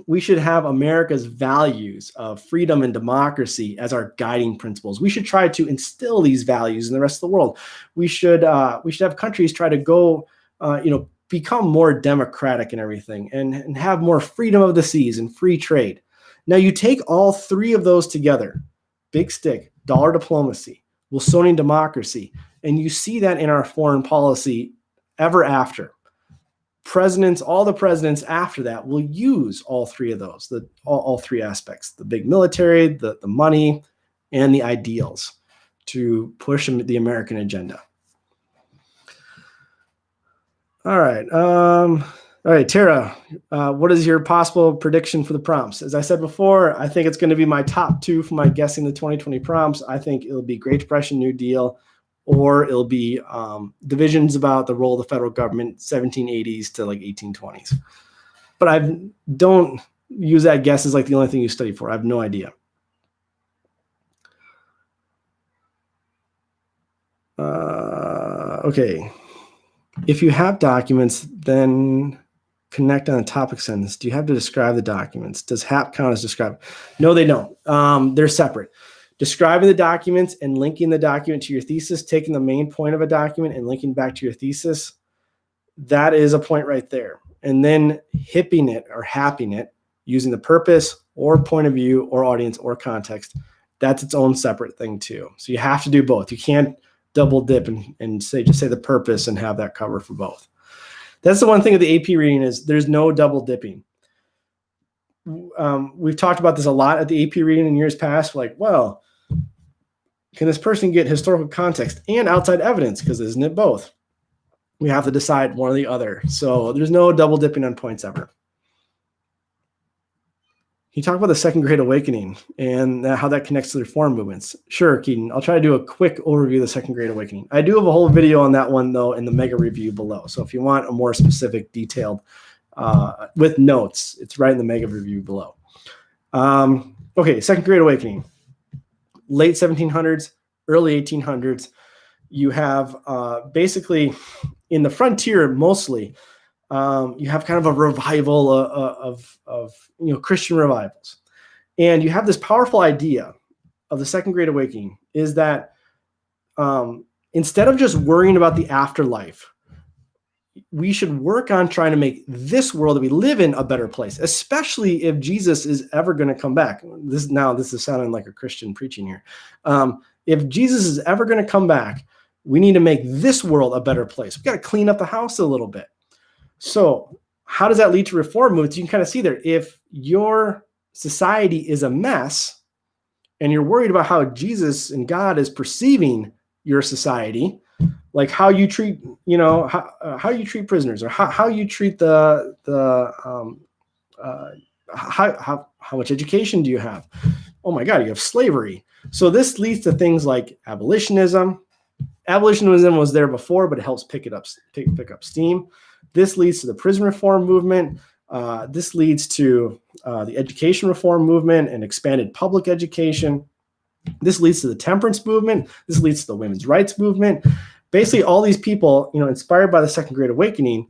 we should have America's values of freedom and democracy as our guiding principles. We should try to instill these values in the rest of the world. We should have countries try to go, become more democratic and everything, and have more freedom of the seas and free trade. Now you take all three of those together, big stick, dollar diplomacy, Wilsonian democracy, and you see that in our foreign policy ever after. All the presidents after that will use all three of those, all three aspects, the big military, the money, and the ideals to push the American agenda. All right, Tara, what is your possible prediction for the prompts? As I said before, I think it's going to be my top two for my guessing the 2020 prompts. I think it'll be Great Depression, New Deal, or it'll be divisions about the role of the federal government, 1780s to like 1820s. But I don't use that guess as like the only thing you study for. I have no idea. Okay. If you have documents, then connect on a topic sentence. Do you have to describe the documents? Does HAP count as describe? No, they don't. They're separate. Describing the documents and linking the document to your thesis, taking the main point of a document and linking back to your thesis, that is a point right there. And then hipping it or happing it using the purpose or point of view or audience or context, that's its own separate thing too. So you have to do both. You can't double dip and just say the purpose and have that cover for both. That's the one thing of the AP reading is there's no double dipping. We've talked about this a lot at the AP reading in years past. Like, well, can this person get historical context and outside evidence? Because isn't it both? We have to decide one or the other. So there's no double dipping on points ever. Can you talk about the Second Great Awakening and how that connects to the reform movements? Sure, Keaton. I'll try to do a quick overview of the Second Great Awakening. I do have a whole video on that one, though, in the mega review below. So if you want a more specific, detailed, with notes, it's right in the mega review below. Okay, Second Great Awakening. Late 1700s, early 1800s. You have basically in the frontier mostly, you have kind of a revival of Christian revivals. And you have this powerful idea of the Second Great Awakening is that instead of just worrying about the afterlife, we should work on trying to make this world that we live in a better place, especially if Jesus is ever going to come back. This is sounding like a Christian preaching here. If Jesus is ever going to come back, we need to make this world a better place. We've got to clean up the house a little bit. So how does that lead to reform movements? You can kind of see there. If your society is a mess and you're worried about how Jesus and God is perceiving your society, like how you treat, how you treat prisoners, or how you treat how much education do you have? Oh my God, you have slavery. So this leads to things like abolitionism. Abolitionism was there before, but it helps pick up steam. This leads to the prison reform movement. This leads to the education reform movement and expanded public education. This leads to the temperance movement. This leads to the women's rights movement. Basically, all these people, inspired by the Second Great Awakening,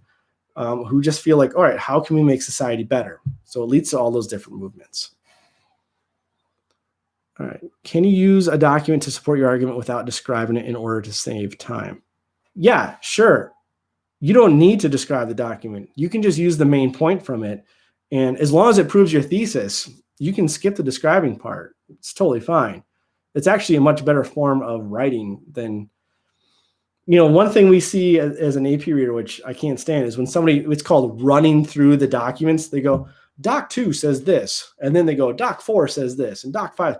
who just feel like, all right, how can we make society better? So it leads to all those different movements. All right. Can you use a document to support your argument without describing it in order to save time? Yeah, sure. You don't need to describe the document. You can just use the main point from it. And as long as it proves your thesis, you can skip the describing part. It's totally fine. It's actually a much better form of writing than, one thing we see as an AP reader, which I can't stand, is when it's called running through the documents. They go, Doc 2 says this, and then they go, Doc 4 says this, and Doc 5.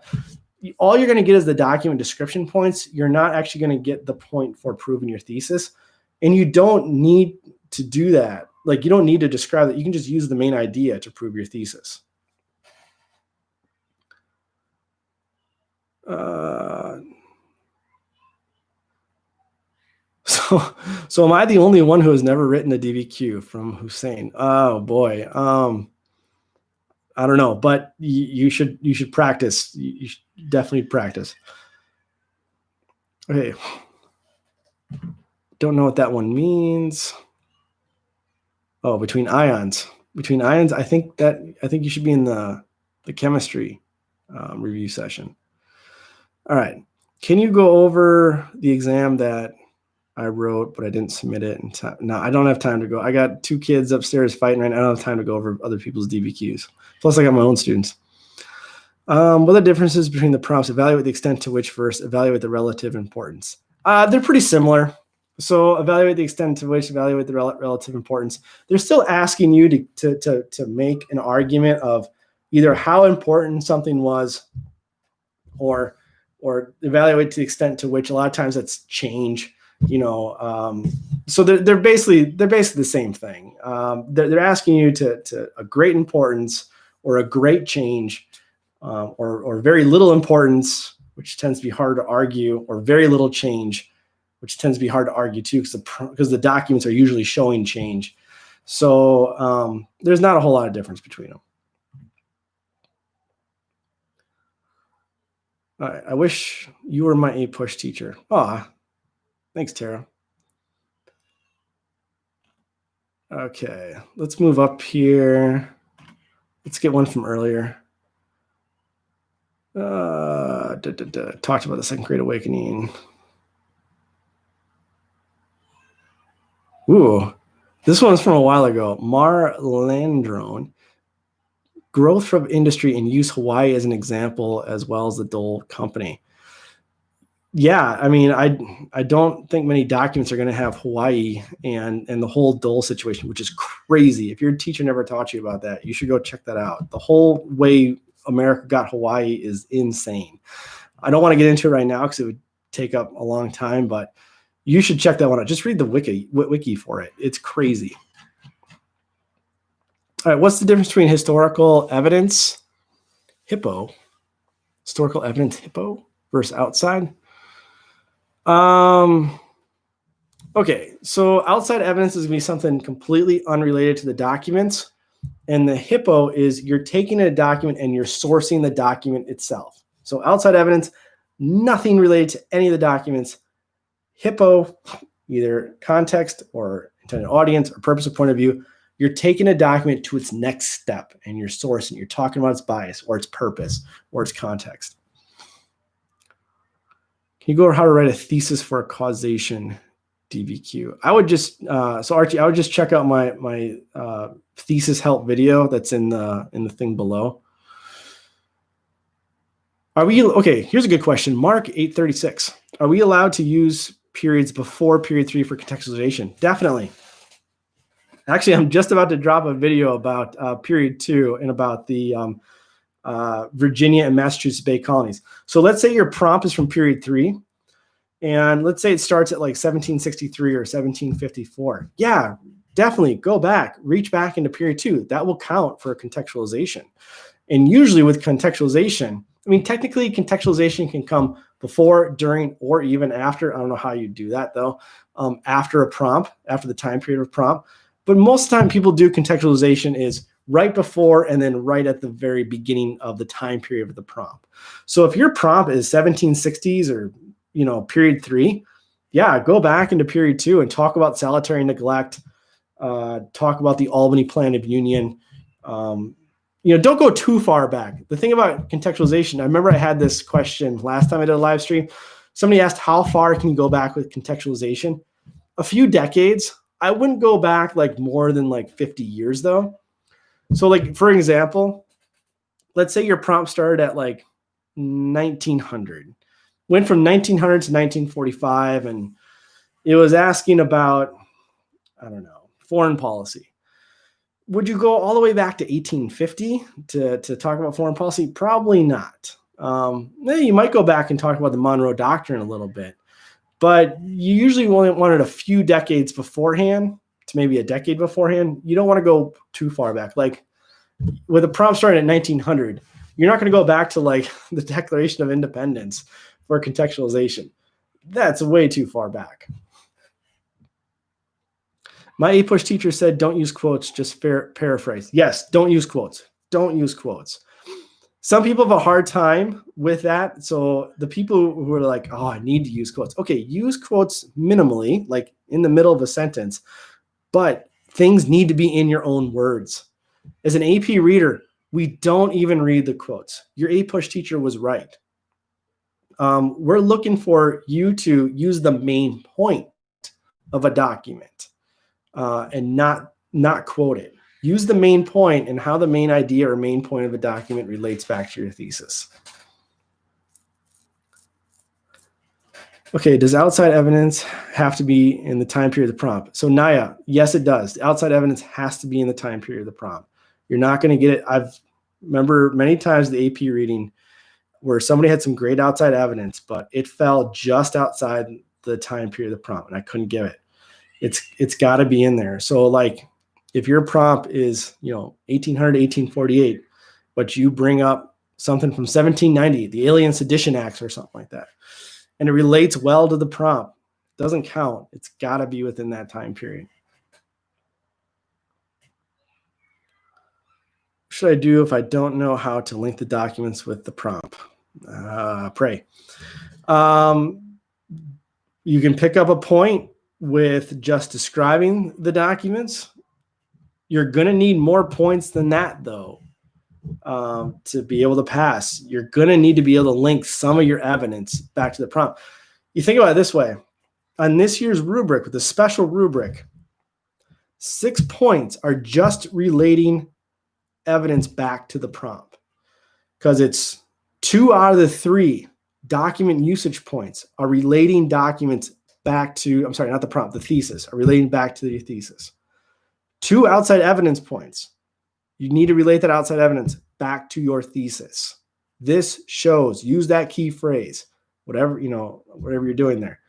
All you're going to get is the document description points. You're not actually going to get the point for proving your thesis. And you don't need to do that. Like, you don't need to describe that. You can just use the main idea to prove your thesis. So am I the only one who has never written a DBQ from Hussein? Oh boy. I don't know, but you should practice. You should definitely practice. Okay. Don't know what that one means. Oh, between ions. Between ions, I think you should be in the chemistry review session. All right. Can you go over the exam that I wrote, but I didn't submit it in time? No, I don't have time to go. I got 2 kids upstairs fighting right now. I don't have time to go over other people's DBQs. Plus, I got my own students. What are the differences between the prompts? Evaluate the extent to which versus evaluate the relative importance. They're pretty similar. So evaluate the extent to which, evaluate the relative importance. They're still asking you to make an argument of either how important something was, or evaluate to the extent to which. A lot of times that's change. So they're basically the same thing. They're asking you to a great importance or a great change, or very little importance, which tends to be hard to argue, or very little change, which tends to be hard to argue too, because the documents are usually showing change. So there's not a whole lot of difference between them. All right, I wish you were my APUSH teacher. Thanks, Tara. Okay, let's move up here. Let's get one from earlier. Talked about the Second Great Awakening. Ooh, this one's from a while ago. Mar Landrone. Growth from industry and use Hawaii as an example, as well as the Dole Company. Yeah, I mean, I don't think many documents are going to have Hawaii and the whole dole situation, which is crazy. If your teacher never taught you about that, you should go check that out. The whole way America got Hawaii is insane. I don't want to get into it right now because it would take up a long time, but you should check that one out. Just read the wiki for it. It's crazy. All right, what's the difference between historical evidence, historical evidence, versus outside? Okay, so outside evidence is going to be something completely unrelated to the documents. And the HIPPO is you're taking a document and you're sourcing the document itself. So outside evidence, nothing related to any of the documents. HIPPO, either context or intended audience or purpose or point of view, you're taking a document to its next step and you're sourcing. You're talking about its bias or its purpose or its context. Can you go over how to write a thesis for a causation DBQ? I would just so Archie, I would just check out my thesis help video that's in the thing below. Are we okay? Here's a good question. Mark 836. Are we allowed to use periods before period 3 for contextualization? Definitely. Actually, I'm just about to drop a video about period 2 and about the Virginia and Massachusetts Bay colonies. So let's say your prompt is from period 3, and let's say it starts at like 1763 or 1754. Yeah, definitely go back, reach back into period 2. That will count for contextualization. And usually with contextualization, I mean, technically contextualization can come before, during, or even after. I don't know how you do that though, after a prompt, after the time period of prompt. But most of the time people do contextualization is right before and then right at the very beginning of the time period of the prompt. So if your prompt is 1760s or, period 3, yeah, go back into period 2 and talk about salutary neglect, talk about the Albany Plan of Union. Don't go too far back. The thing about contextualization, I remember I had this question last time I did a live stream. Somebody asked, how far can you go back with contextualization? A few decades. I wouldn't go back like more than like 50 years though. So like, for example, let's say your prompt started at like 1900, went from 1900 to 1945, and it was asking about, I don't know, foreign policy. Would you go all the way back to 1850 to talk about foreign policy? Probably not. You might go back and talk about the Monroe Doctrine a little bit, but you usually only wanted a few decades beforehand to maybe a decade beforehand. You don't want to go too far back. Like with a prompt starting at 1900, you're not going to go back to like the Declaration of Independence for contextualization. That's way too far back. My APUSH teacher said, don't use quotes, just paraphrase. Yes, don't use quotes. Don't use quotes. Some people have a hard time with that. So the people who are like, oh, I need to use quotes. Okay, use quotes minimally, like in the middle of a sentence, but things need to be in your own words. As an AP reader, we don't even read the quotes. Your APUSH teacher was right. We're looking for you to use the main point of a document. And not quote it. Use the main point and how the main idea or main point of a document relates back to your thesis. Okay, does outside evidence have to be in the time period of the prompt? So Naya, yes, it does. The outside evidence has to be in the time period of the prompt. You're not going to get it. I've remember many times the AP reading where somebody had some great outside evidence, but it fell just outside the time period of the prompt, and I couldn't give it. It's got to be in there. So like if your prompt is, 1800 to 1848, but you bring up something from 1790, the Alien Sedition Acts or something like that, and it relates well to the prompt, doesn't count. It's got to be within that time period. What should I do if I don't know how to link the documents with the prompt? Pray. You can pick up a point with just describing the documents. You're going to need more points than that, though, to be able to pass. You're going to need to be able to link some of your evidence back to the prompt. You think about it this way. On this year's rubric, with the special rubric, 6 points are just relating evidence back to the prompt because it's 2 out of the 3 document usage points are relating documents back to, I'm sorry, not the prompt, the thesis, are relating back to the thesis. 2 outside evidence points. You need to relate that outside evidence back to your thesis. This shows, use that key phrase, whatever you're doing there.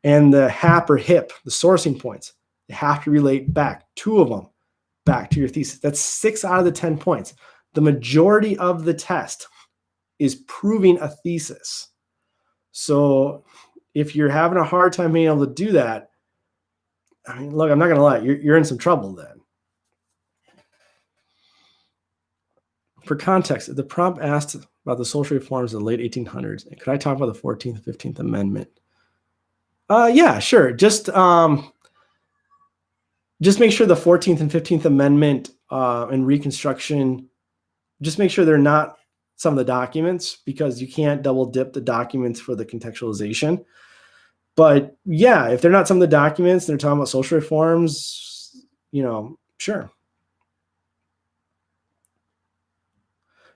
And the HAP or HIP, the sourcing points, they have to relate back, 2 of them, back to your thesis. That's 6 out of the 10 points. The majority of the test is proving a thesis. So if you're having a hard time being able to do that, I mean, look, I'm not going to lie, you're in some trouble then. For context, the prompt asked about the social reforms of the late 1800s. And could I talk about the 14th and 15th Amendment? Yeah, sure. Just make sure the 14th and 15th Amendment and Reconstruction, just make sure they're not some of the documents, because you can't double dip the documents for the contextualization. But yeah, if they're not some of the documents, they're talking about social reforms, sure.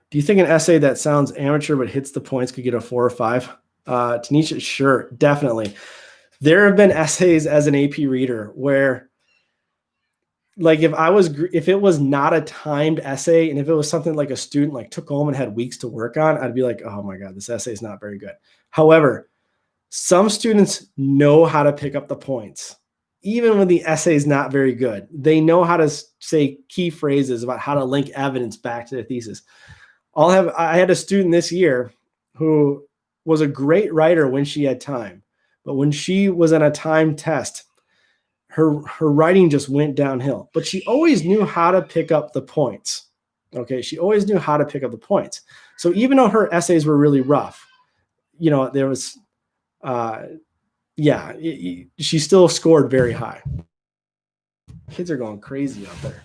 Do you think an essay that sounds amateur but hits the points could get a 4 or 5? Tanisha, sure, definitely. There have been essays as an AP reader where, like, if it was not a timed essay, and if it was something like a student like took home and had weeks to work on, I'd be like, oh my God, this essay is not very good. However, some students know how to pick up the points. Even when the essay is not very good, they know how to say key phrases about how to link evidence back to their thesis. I had a student this year who was a great writer when she had time, but when she was on a timed test, her writing just went downhill. But she always knew how to pick up the points. Okay, she always knew how to pick up the points. So even though her essays were really rough, there was, she still scored very high. Kids are going crazy out there.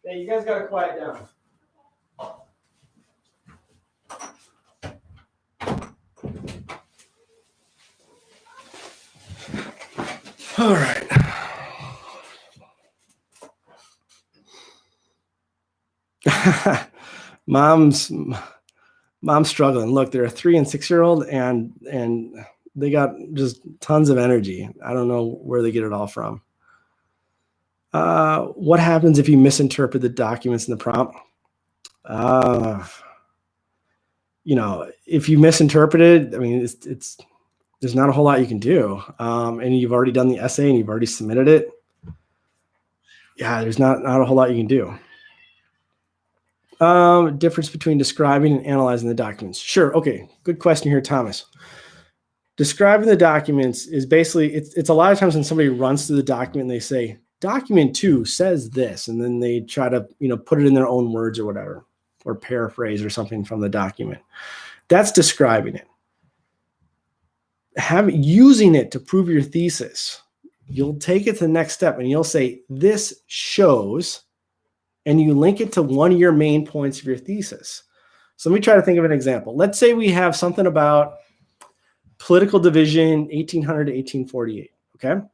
Hey, you guys gotta quiet down. All right. Mom's struggling. Look, they're a 3 and 6-year-old, and they got just tons of energy. I don't know where they get it all from. What happens if you misinterpret the documents in the prompt? If you misinterpret it, I mean, there's not a whole lot you can do. And you've already done the essay and you've already submitted it. Yeah, there's not a whole lot you can do. Difference between describing and analyzing the documents. Sure. Okay. Good question here, Thomas. Describing the documents is basically, it's a lot of times when somebody runs through the document and they say, document 2 says this, and then they try to, put it in their own words or whatever, or paraphrase or something from the document. That's describing it. Using it to prove your thesis, you'll take it to the next step and you'll say, this shows, and you link it to one of your main points of your thesis. So let me try to think of an example. Let's say we have something about political division, 1800 to 1848, okay?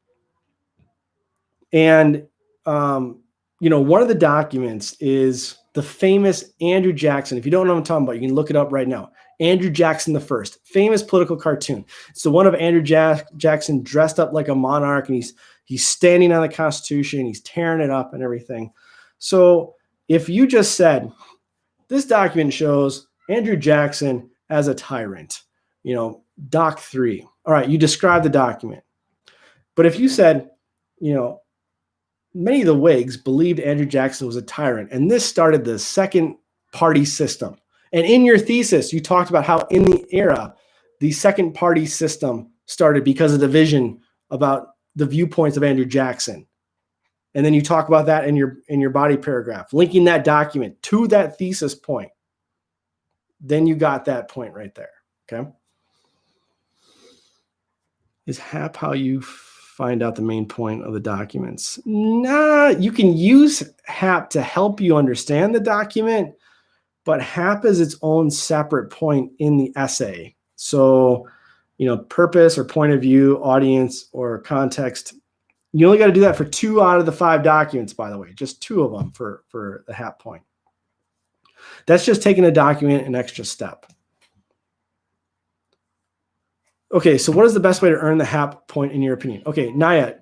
And, one of the documents is the famous Andrew Jackson. If you don't know what I'm talking about, you can look it up right now. Andrew Jackson the First, famous political cartoon. It's the one of Andrew Jackson dressed up like a monarch, and he's standing on the Constitution, he's tearing it up and everything. So if you just said, this document shows Andrew Jackson as a tyrant, Doc 3. All right, you describe the document. But if you said, many of the Whigs believed Andrew Jackson was a tyrant, and this started the second party system. And in your thesis, you talked about how in the era, the second party system started because of the vision about the viewpoints of Andrew Jackson. And then you talk about that in your body paragraph, linking that document to that thesis point. Then you got that point right there, okay? Is HAP how you find out the main point of the documents? Nah, you can use HAP to help you understand the document, but HAP is its own separate point in the essay. So, purpose or point of view, audience or context, you only got to do that for 2 out of the 5 documents, by the way, just 2 of them for the HAP point. That's just taking a document an extra step. Okay, so what is the best way to earn the HAP point in your opinion? Okay, Naya,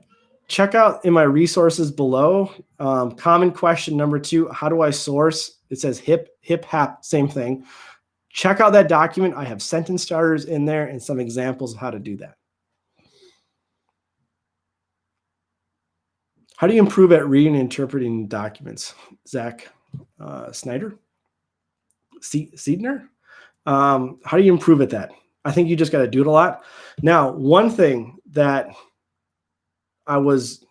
check out in my resources below. Common question number 2, how do I source? It says HIP, HAP, same thing. Check out that document. I have sentence starters in there and some examples of how to do that. How do you improve at reading and interpreting documents? Zach Snyder? Seidner? How do you improve at that? I think you just got to do it a lot. Now, one thing that I was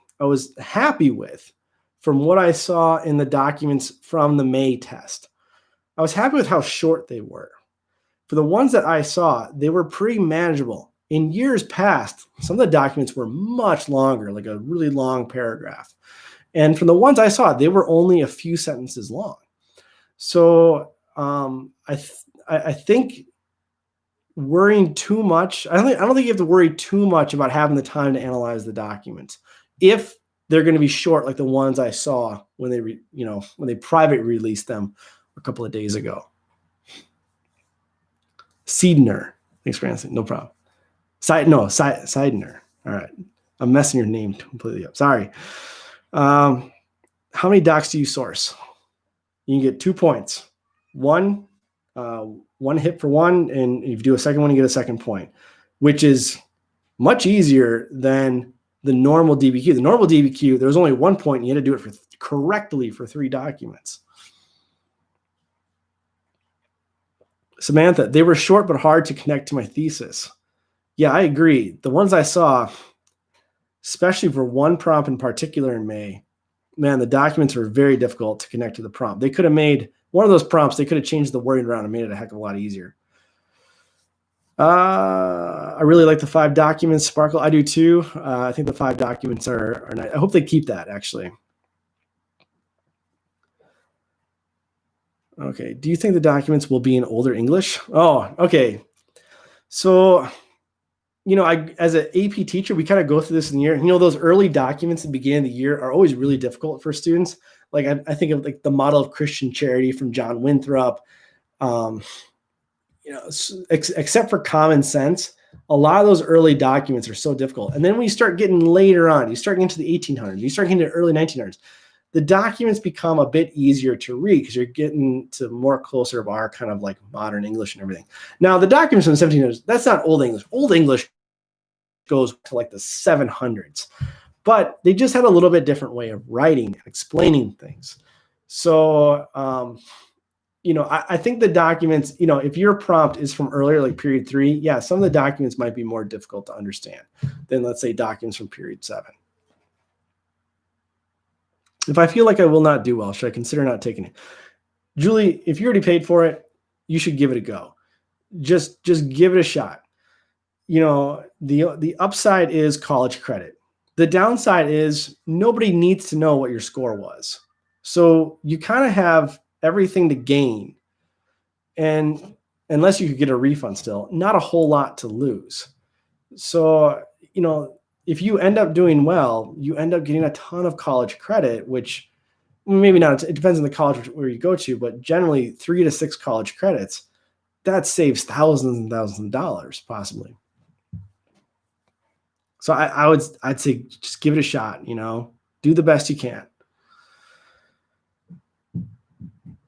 happy with from what I saw in the documents from the May test, I was happy with how short they were. For the ones that I saw, they were pretty manageable. In years past, some of the documents were much longer, like a really long paragraph. And from the ones I saw, they were only a few sentences long. So I think worrying too much, I don't think you have to worry too much about having the time to analyze the documents if they're going to be short, like the ones I saw when they when they private released them a couple of days ago. Seidner, thanks for answering. No problem. Seidner. All right, I'm messing your name completely up. Sorry. How many docs do you source? You can get 2 points. One hit for one, and if you do a second one, you get a second point, which is much easier than the normal DBQ. The normal DBQ, there was only 1 point, and you had to do it correctly for 3 documents. Samantha, they were short but hard to connect to my thesis. Yeah, I agree. The ones I saw, especially for one prompt in particular in May, man, the documents were very difficult to connect to the prompt. They could have made one of those prompts, they could have changed the wording around and made it a heck of a lot easier. I really like the 5 documents, Sparkle. I do too. I think the 5 documents are nice. I hope they keep that, actually. Okay. Do you think the documents will be in older English? Oh, okay. So, as an AP teacher, we kind of go through this in the year. Those early documents at the beginning of the year are always really difficult for students. Like I think of like the Model of Christian Charity from John Winthrop. Except for Common Sense, a lot of those early documents are so difficult. And then when you start getting later on, you start getting to the 1800s, you start getting to early 1900s, the documents become a bit easier to read because you're getting to more closer of our kind of like modern English and everything. Now, the documents from the 1700s, that's not Old English. Old English goes to like the 700s, but they just had a little bit different way of writing and explaining things. So, I think the documents, if your prompt is from earlier, like period 3, yeah, some of the documents might be more difficult to understand than, let's say, documents from period 7. If I feel like I will not do well, should I consider not taking it? Julie, if you already paid for it, you should give it a go. Just give it a shot. The upside is college credit. The downside is nobody needs to know what your score was. So you kind of have everything to gain. And unless you could get a refund still, not a whole lot to lose. So, if you end up doing well, you end up getting a ton of college credit, which maybe not, it depends on the college where you go to, but generally 3 to 6 college credits, that saves thousands and thousands of dollars possibly. So I'd say just give it a shot, do the best you can.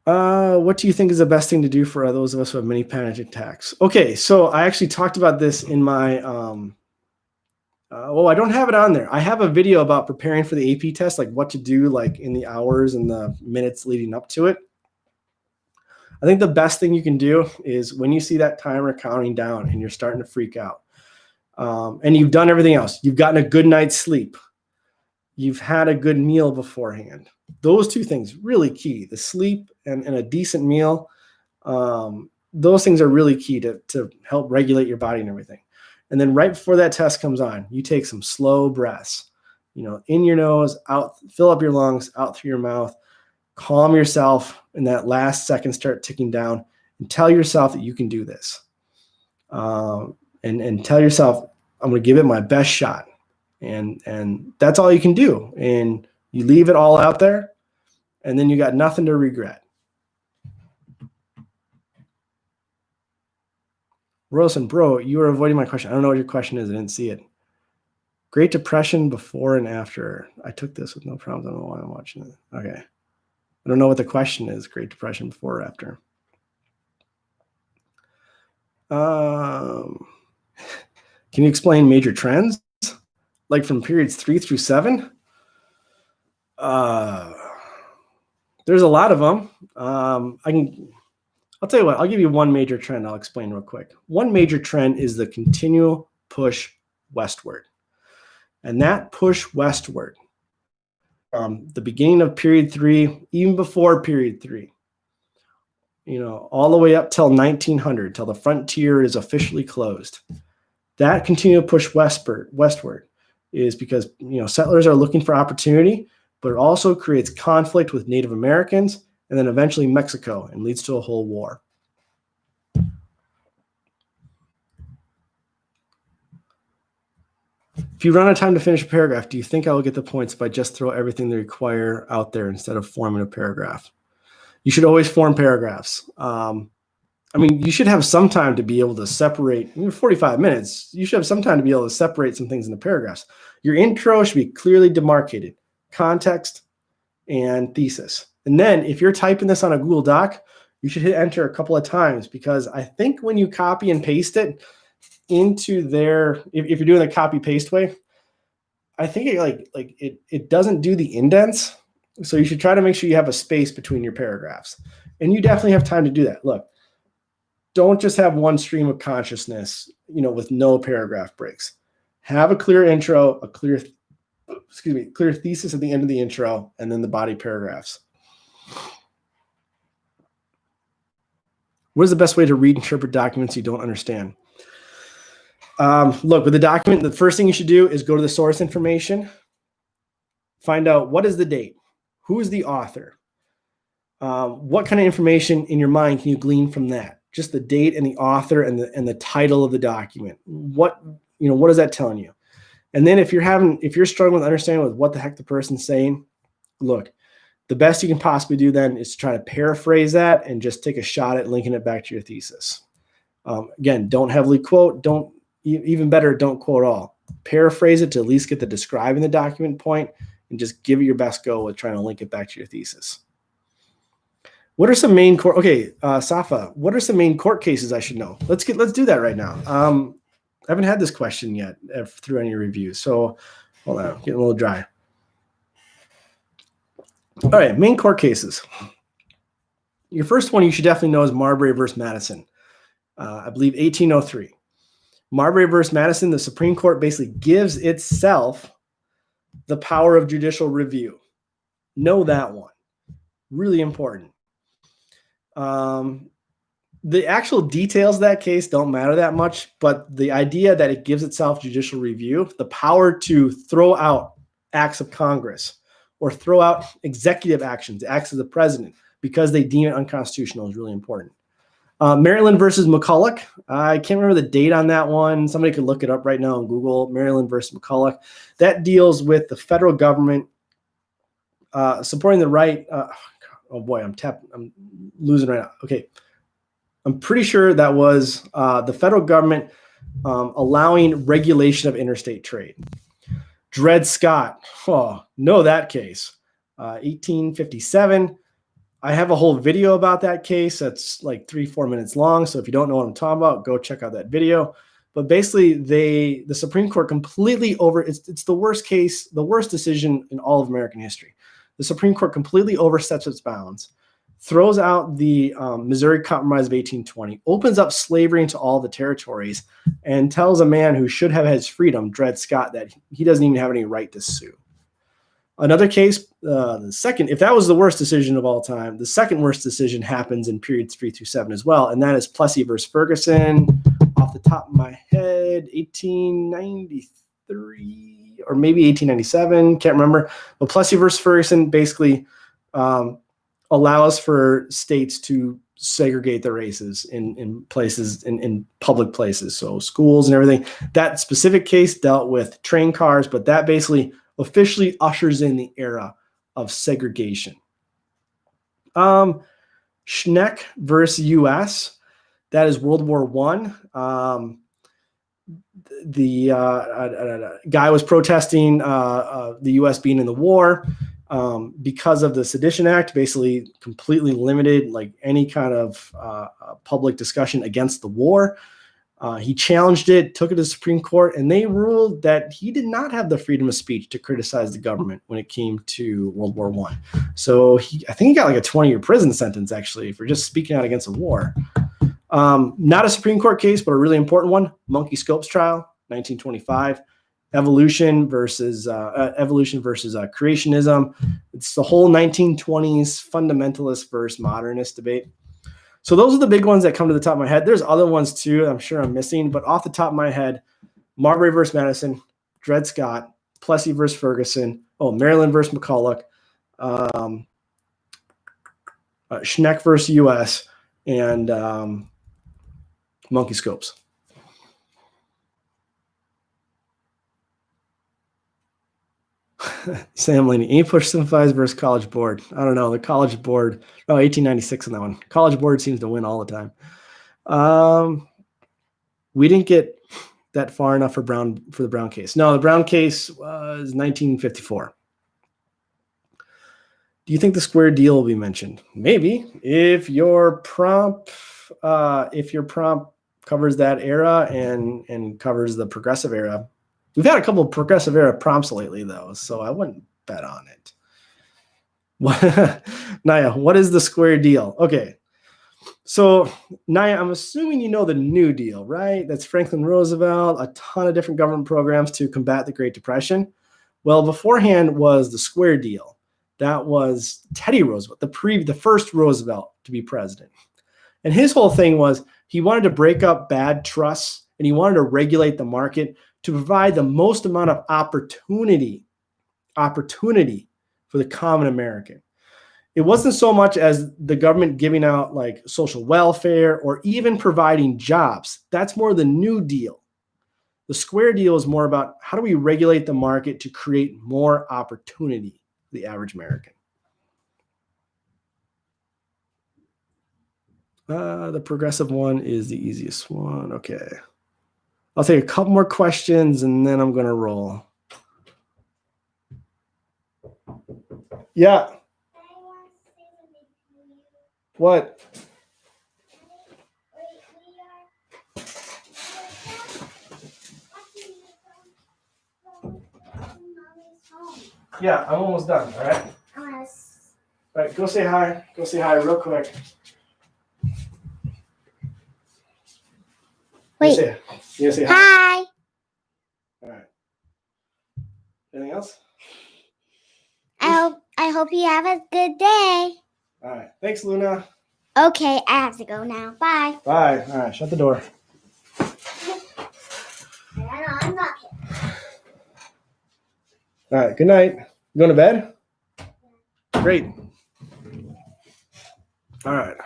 What do you think is the best thing to do for those of us who have many panic attacks? Okay, so I actually talked about this in my, I don't have it on there. I have a video about preparing for the AP test, like what to do like in the hours and the minutes leading up to it. I think the best thing you can do is when you see that timer counting down and you're starting to freak out, and you've done everything else, you've gotten a good night's sleep, you've had a good meal beforehand. Those 2 things really key, the sleep and a decent meal. Those things are really key to help regulate your body and everything. And then right before that test comes on, you take some slow breaths, in your nose, out, fill up your lungs, out through your mouth, calm yourself, and that last second start ticking down, and tell yourself that you can do this. And tell yourself, I'm going to give it my best shot. And that's all you can do. And you leave it all out there, and then you got nothing to regret. Rosen, bro, you are avoiding my question. I don't know what your question is. I didn't see it. Great Depression before and after. I took this with no problems. I don't know why I'm watching it. Okay. I don't know what the question is. Great Depression before or after. Can you explain major trends? Like from periods 3 through 7? There's a lot of them. I'll tell you what, I'll give you one major trend I'll explain real quick. One major trend is the continual push westward. And that push westward, the beginning of period 3, even before period 3, all the way up till 1900, till the frontier is officially closed. That continual push westward is because, settlers are looking for opportunity, but it also creates conflict with Native Americans and then eventually Mexico and leads to a whole war. If you run out of time to finish a paragraph, do you think I will get the points if I just throw everything they require out there instead of forming a paragraph? You should always form paragraphs. You should have some time to be able to separate, 45 minutes, you should have some time to be able to separate some things into paragraphs. Your intro should be clearly demarcated, context and thesis. And then if you're typing this on a Google Doc, you should hit enter a couple of times, because I think when you copy and paste it into there, if you're doing the copy paste way, I think it doesn't do the indents. So you should try to make sure you have a space between your paragraphs. And you definitely have time to do that. Look, don't just have one stream of consciousness, with no paragraph breaks. Have a clear intro, a clear thesis at the end of the intro, and then the body paragraphs. What is the best way to read and interpret documents you don't understand? Look, with the document, the first thing you should do is go to the source information, find out what is the date, who is the author, what kind of information in your mind can you glean from that? Just the date and the author and the title of the document. What is that telling you? And then if you're struggling with understanding with what the heck the person's saying, look, the best you can possibly do then is to try to paraphrase that and just take a shot at linking it back to your thesis. Again, don't heavily quote, even better, don't quote at all. Paraphrase it to at least get the describing the document point, and just give it your best go with trying to link it back to your thesis. What are some main court? Okay, Safa, what are some main court cases I should know? Let's do that right now. I haven't had this question yet through any reviews, so hold on, getting a little dry. All right, main court cases. Your first one you should definitely know is Marbury versus Madison. I believe 1803. Marbury versus Madison, the Supreme Court basically gives itself the power of judicial review. Know that one. Really important. The actual details of that case don't matter that much, but the idea that it gives itself judicial review, the power to throw out acts of Congress or throw out executive actions, acts of the president, because they deem it unconstitutional, is really important. Maryland versus McCulloch. I can't remember the date on that one. Somebody could look it up right now on Google. Maryland versus McCulloch. That deals with the federal government supporting the right. Oh boy, I'm losing right now. Okay. I'm pretty sure that was the federal government allowing regulation of interstate trade. Dred Scott. Oh, know that case. 1857. I have a whole video about that case that's like 3-4 minutes long. So if you don't know what I'm talking about, go check out that video. But basically, the Supreme Court completely it's the worst case, the worst decision in all of American history. The Supreme Court completely oversteps its bounds, throws out the Missouri Compromise of 1820, opens up slavery into all the territories, and tells a man who should have his freedom, Dred Scott, that he doesn't even have any right to sue. Another case, the second, if that was the worst decision of all time, the second worst decision happens in periods 3 through 7 as well, and that is Plessy versus Ferguson. Off the top of my head, 1893 or maybe 1897, can't remember. But Plessy versus Ferguson basically allows for states to segregate the races in places, in public places, so schools and everything. That specific case dealt with train cars, but that basically officially ushers in the era of segregation. Schneck versus U.S. That is World War I. The guy was protesting the U.S. being in the war because of the Sedition Act, basically completely limited like any kind of public discussion against the war. He challenged it, took it to the Supreme Court, and they ruled that he did not have the freedom of speech to criticize the government when it came to World War I. So I think he got like a 20-year prison sentence, actually, for just speaking out against a war. Not a Supreme Court case, but a really important one, Monkey Scopes trial, 1925. Evolution versus creationism. It's the whole 1920s fundamentalist versus modernist debate. So those are the big ones that come to the top of my head. There's other ones too I'm sure I'm missing, but off the top of my head, Marbury versus Madison, Dred Scott, Plessy versus Ferguson, Maryland versus McCulloch, Schneck versus U.S., and Monkey Scopes. Sam Laney, APUSH simplifies versus College Board. I don't know. The College Board, 1896 on that one. College Board seems to win all the time. We didn't get that far enough for the Brown case. No, the Brown case was 1954. Do you think the square deal will be mentioned? Maybe if your prompt covers that era and covers the progressive era. We've had a couple of progressive era prompts lately, though, so I wouldn't bet on it. Naya, what is the square deal? Okay, so Naya, I'm assuming you know the New Deal, right? That's Franklin Roosevelt, a ton of different government programs to combat the Great Depression. Well, beforehand was the square deal. That was Teddy Roosevelt, the first Roosevelt to be president. And his whole thing was he wanted to break up bad trusts and he wanted to regulate the market to provide the most amount of opportunity for the common American. It wasn't so much as the government giving out like social welfare or even providing jobs. That's more the New Deal. The square deal is more about how do we regulate the market to create more opportunity for the average American. The progressive one is the easiest one. Okay. I'll take a couple more questions and then I'm going to roll. Yeah. What? Yeah, I'm almost done. All right. All right, go say hi. Go say hi real quick. Wait. You say hi? Hi. All right. Anything else? I hope you have a good day. All right. Thanks, Luna. Okay, I have to go now. Bye. Bye. All right. Shut the door. I'm not here. All right. Good night. You going to bed? Great. All right.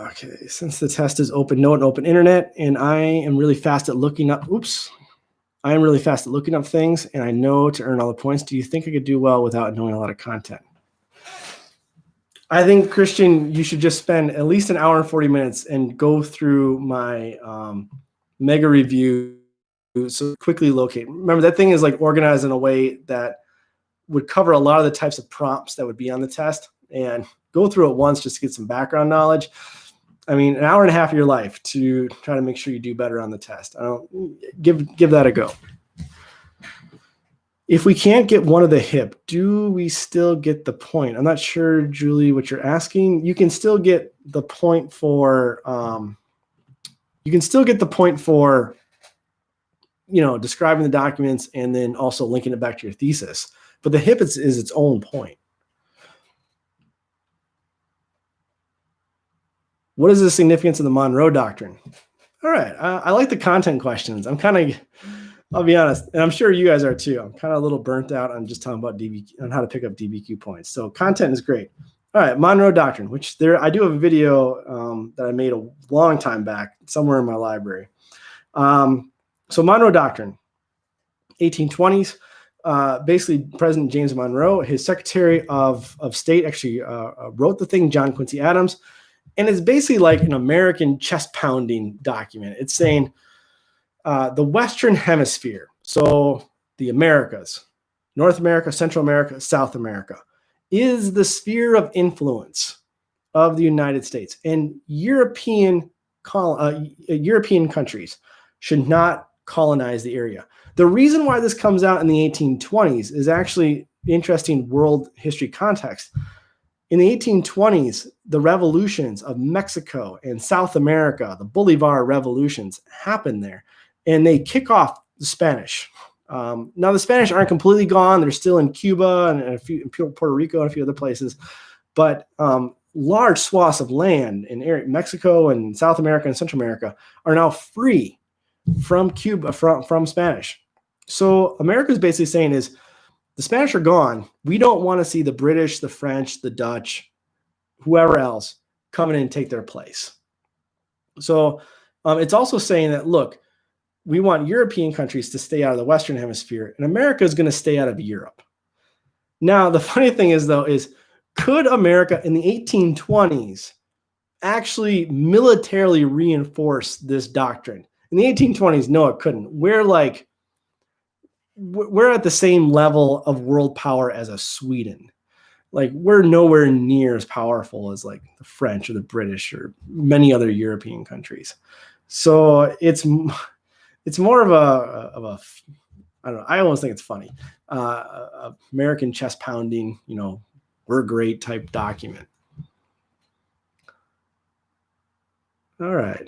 Okay. Since the test is open note and open internet, and I am really fast at looking up. I am really fast at looking up things, and I know to earn all the points. Do you think I could do well without knowing a lot of content? I think, Christian, you should just spend at least an hour and 40 minutes and go through my mega review. So quickly locate. Remember, that thing is like organized in a way that would cover a lot of the types of prompts that would be on the test, and go through it once just to get some background knowledge. I mean, an hour and a half of your life to try to make sure you do better on the test. I don't give that a go. If we can't get one of the hip, do we still get the point? I'm not sure, Julie, what you're asking. You can still get the point for describing the documents and then also linking it back to your thesis. But the hip is its own point. What is the significance of the Monroe Doctrine? All right. I like the content questions. I'll be honest, and I'm sure you guys are too. I'm kind of a little burnt out on just talking about DBQ, on how to pick up DBQ points. So content is great. All right. Monroe Doctrine, which I do have a video that I made a long time back somewhere in my library. So Monroe Doctrine, 1820s. Basically, President James Monroe, his Secretary of State, actually wrote the thing, John Quincy Adams. And it's basically like an American chest pounding document. It's saying the Western Hemisphere, so the Americas, North America, Central America, South America, is the sphere of influence of the United States. And European countries should not colonize the area. The reason why this comes out in the 1820s is actually interesting world history context. In the 1820s, the revolutions of Mexico and South America, the Bolivar revolutions, happened there, and they kick off the Spanish. Now, the Spanish aren't completely gone. They're still in Cuba and in Puerto Rico and a few other places, but large swaths of land in Mexico and South America and Central America are now free from Cuba, from Spanish. So America is basically saying is, the Spanish are gone. We don't want to see the British, the French, the Dutch, whoever else come in and take their place. So it's also saying that, look, we want European countries to stay out of the Western Hemisphere, and America is going to stay out of Europe. Now, the funny thing is, though, is could America in the 1820s actually militarily reinforce this doctrine? In the 1820s, no, it couldn't. We're at the same level of world power as a Sweden. Like, we're nowhere near as powerful as like the French or the British or many other European countries. So it's more of a I don't know. I almost think it's funny. American chest pounding, we're great type document. All right.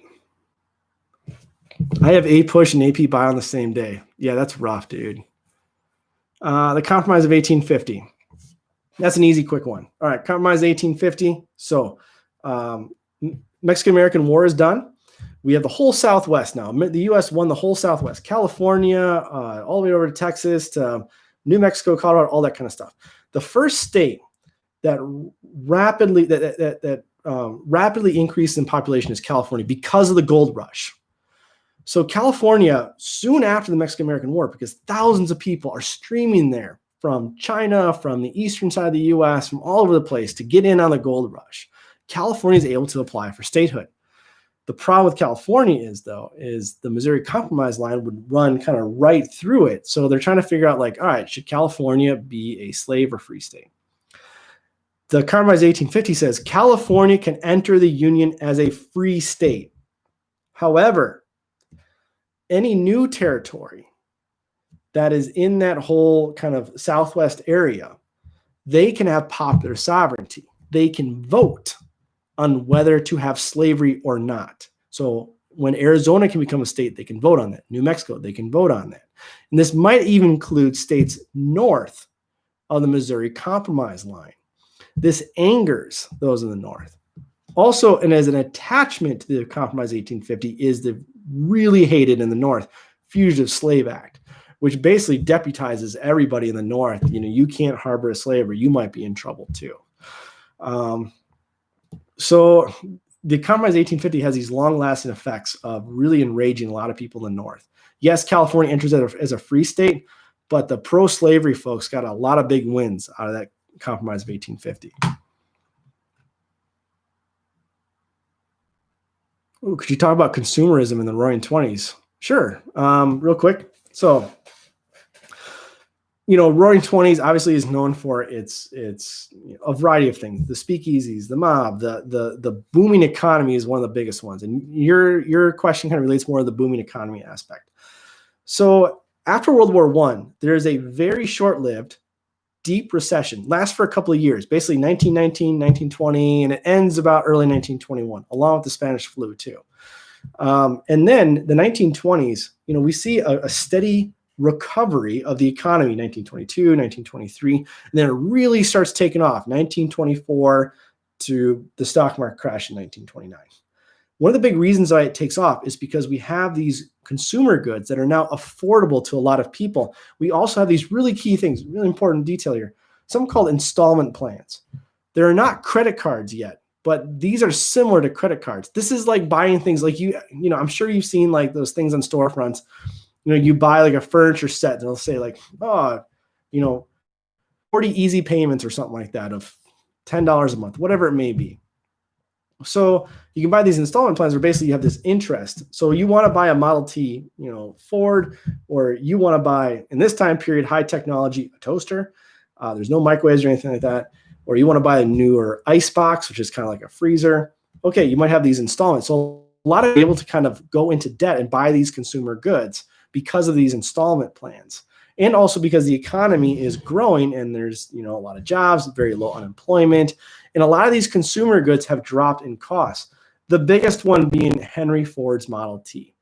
I have APUSH and AP Bio on the same day. Yeah, that's rough, dude. The Compromise of 1850. That's an easy, quick one. All right, Compromise of 1850. So Mexican-American War is done. We have the whole Southwest now. The U.S. won the whole Southwest. California, all the way over to Texas, to New Mexico, Colorado, all that kind of stuff. The first state that rapidly rapidly increased in population is California because of the gold rush. So California, soon after the Mexican-American War, because thousands of people are streaming there from China, from the eastern side of the U.S., from all over the place to get in on the gold rush, California is able to apply for statehood. The problem with California is the Missouri Compromise line would run kind of right through it. So they're trying to figure out, like, all right, should California be a slave or free state? The Compromise 1850 says California can enter the Union as a free state. However, any new territory that is in that whole kind of Southwest area, they can have popular sovereignty. They can vote on whether to have slavery or not. So when Arizona can become a state, they can vote on that. New Mexico, they can vote on that. And this might even include states north of the Missouri Compromise line. This angers those in the north. Also, and as an attachment to the Compromise 1850 is the really hated in the north Fugitive Slave Act, which basically deputizes everybody in the north. You can't harbor a slave or you might be in trouble too. So the Compromise 1850 has these long-lasting effects of really enraging a lot of people in the north. Yes, California enters as a free state, but the pro-slavery folks got a lot of big wins out of that Compromise of 1850. Ooh, could you talk about consumerism in the Roaring '20s? Sure. Real quick. So, Roaring '20s obviously is known for its a variety of things. The speakeasies, the mob, the booming economy is one of the biggest ones. And your question kind of relates more to the booming economy aspect. So after World War I, there is a very short-lived, deep recession, lasts for a couple of years, basically 1919, 1920, and it ends about early 1921, along with the Spanish flu too. And then the 1920s, we see a steady recovery of the economy, 1922, 1923, and then it really starts taking off, 1924 to the stock market crash in 1929. One of the big reasons why it takes off is because we have these consumer goods that are now affordable to a lot of people. We also have these really key things, really important detail here, something called installment plans. There are not credit cards yet, but these are similar to credit cards. This is like buying things like I'm sure you've seen like those things on storefronts. You buy like a furniture set and they'll say like, 40 easy payments or something like that of $10 a month, whatever it may be. So you can buy these installment plans where basically you have this interest. So you want to buy a Model T, Ford, or you want to buy, in this time period, high technology, a toaster. There's no microwaves or anything like that. Or you want to buy a newer ice box, which is kind of like a freezer. Okay, you might have these installments. So a lot of people able to kind of go into debt and buy these consumer goods because of these installment plans. And also because the economy is growing and there's, a lot of jobs, very low unemployment. And a lot of these consumer goods have dropped in cost. The biggest one being Henry Ford's Model T.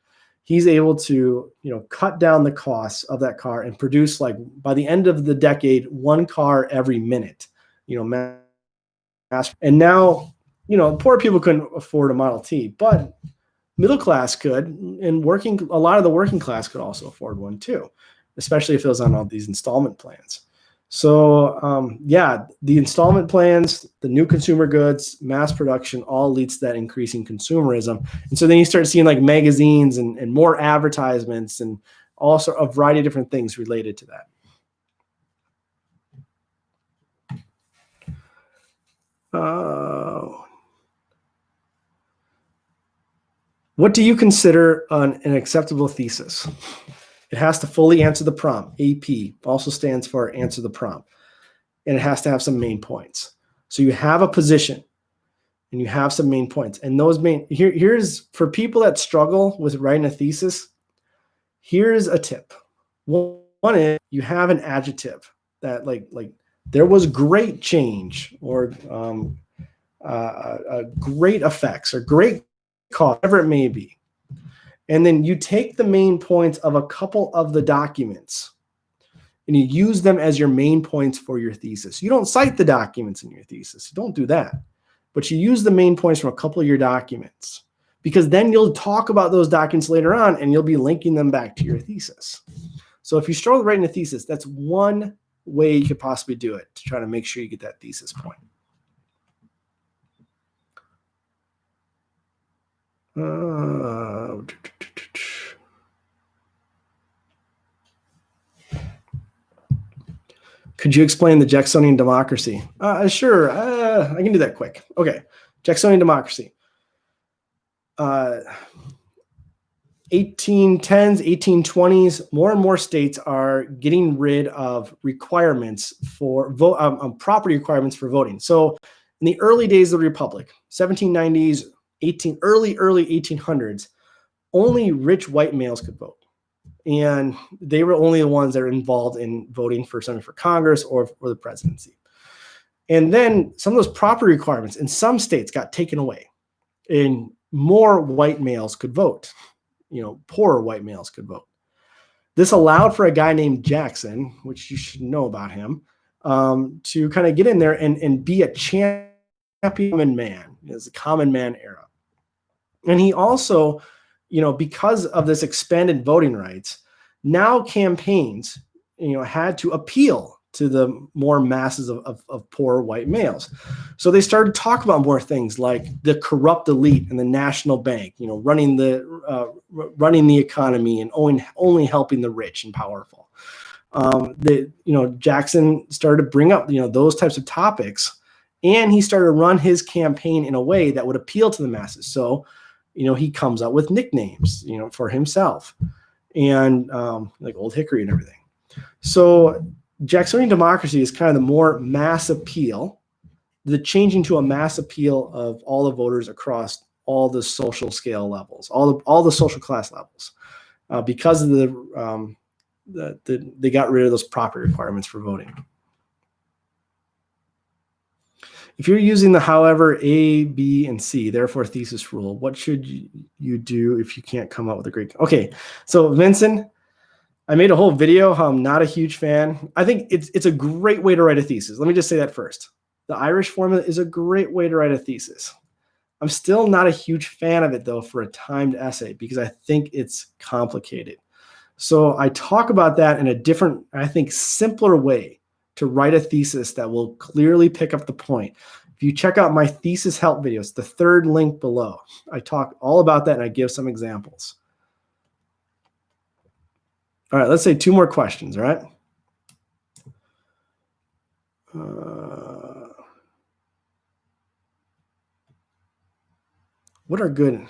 He's able to, cut down the costs of that car and produce, like, by the end of the decade, one car every minute, and now, poor people couldn't afford a Model T, but middle class could, and a lot of the working class could also afford one too, especially if it was on all these installment plans. So the installment plans, the new consumer goods, mass production, all leads to that increasing consumerism. And so then you start seeing like magazines and more advertisements and also a variety of different things related to that. What do you consider an acceptable thesis? It has to fully answer the prompt. AP also stands for answer the prompt. And it has to have some main points. So you have a position and you have some main points. And those here's for people that struggle with writing a thesis, here's a tip. One is you have an adjective that like there was great change or great effects or great cause, whatever it may be. And then you take the main points of a couple of the documents and you use them as your main points for your thesis. You don't cite the documents in your thesis. You don't do that. But you use the main points from a couple of your documents because then you'll talk about those documents later on and you'll be linking them back to your thesis. So if you struggle with writing a thesis, that's one way you could possibly do it to try to make sure you get that thesis point. Could you explain the Jacksonian democracy? Sure, I can do that quick. Okay, Jacksonian democracy. 1810s, 1820s, more and more states are getting rid of requirements for property requirements for voting. So in the early days of the Republic, 1790s, early 1800s, only rich white males could vote. And they were only the ones that were involved in voting for something for Congress or for the presidency. And then some of those property requirements in some states got taken away and more white males could vote. Poorer white males could vote. This allowed for a guy named Jackson, which you should know about him, to kind of get in there and be a champion man. It's a common man era. And he also, because of this expanded voting rights, now campaigns, had to appeal to the more masses of poor white males. So they started to talk about more things like the corrupt elite and the national bank, running the economy and only helping the rich and powerful. Jackson started to bring up, those types of topics, and he started to run his campaign in a way that would appeal to the masses. So, he comes up with nicknames, for himself and like Old Hickory and everything. So Jacksonian democracy is kind of the more mass appeal, the changing to a mass appeal of all the voters across all the social scale levels, all the social class levels, because of they got rid of those property requirements for voting. If you're using the however, A, B, and C, therefore thesis rule, what should you do if you can't come up with a great? Okay, so Vincent, I made a whole video how I'm not a huge fan. I think it's a great way to write a thesis. Let me just say that first. The Irish formula is a great way to write a thesis. I'm still not a huge fan of it, though, for a timed essay because I think it's complicated. So I talk about that in a different, I think, simpler way to write a thesis that will clearly pick up the point. If you check out my thesis help videos, the third link below, I talk all about that and I give some examples. All right, let's say 2 more questions, all right? what are good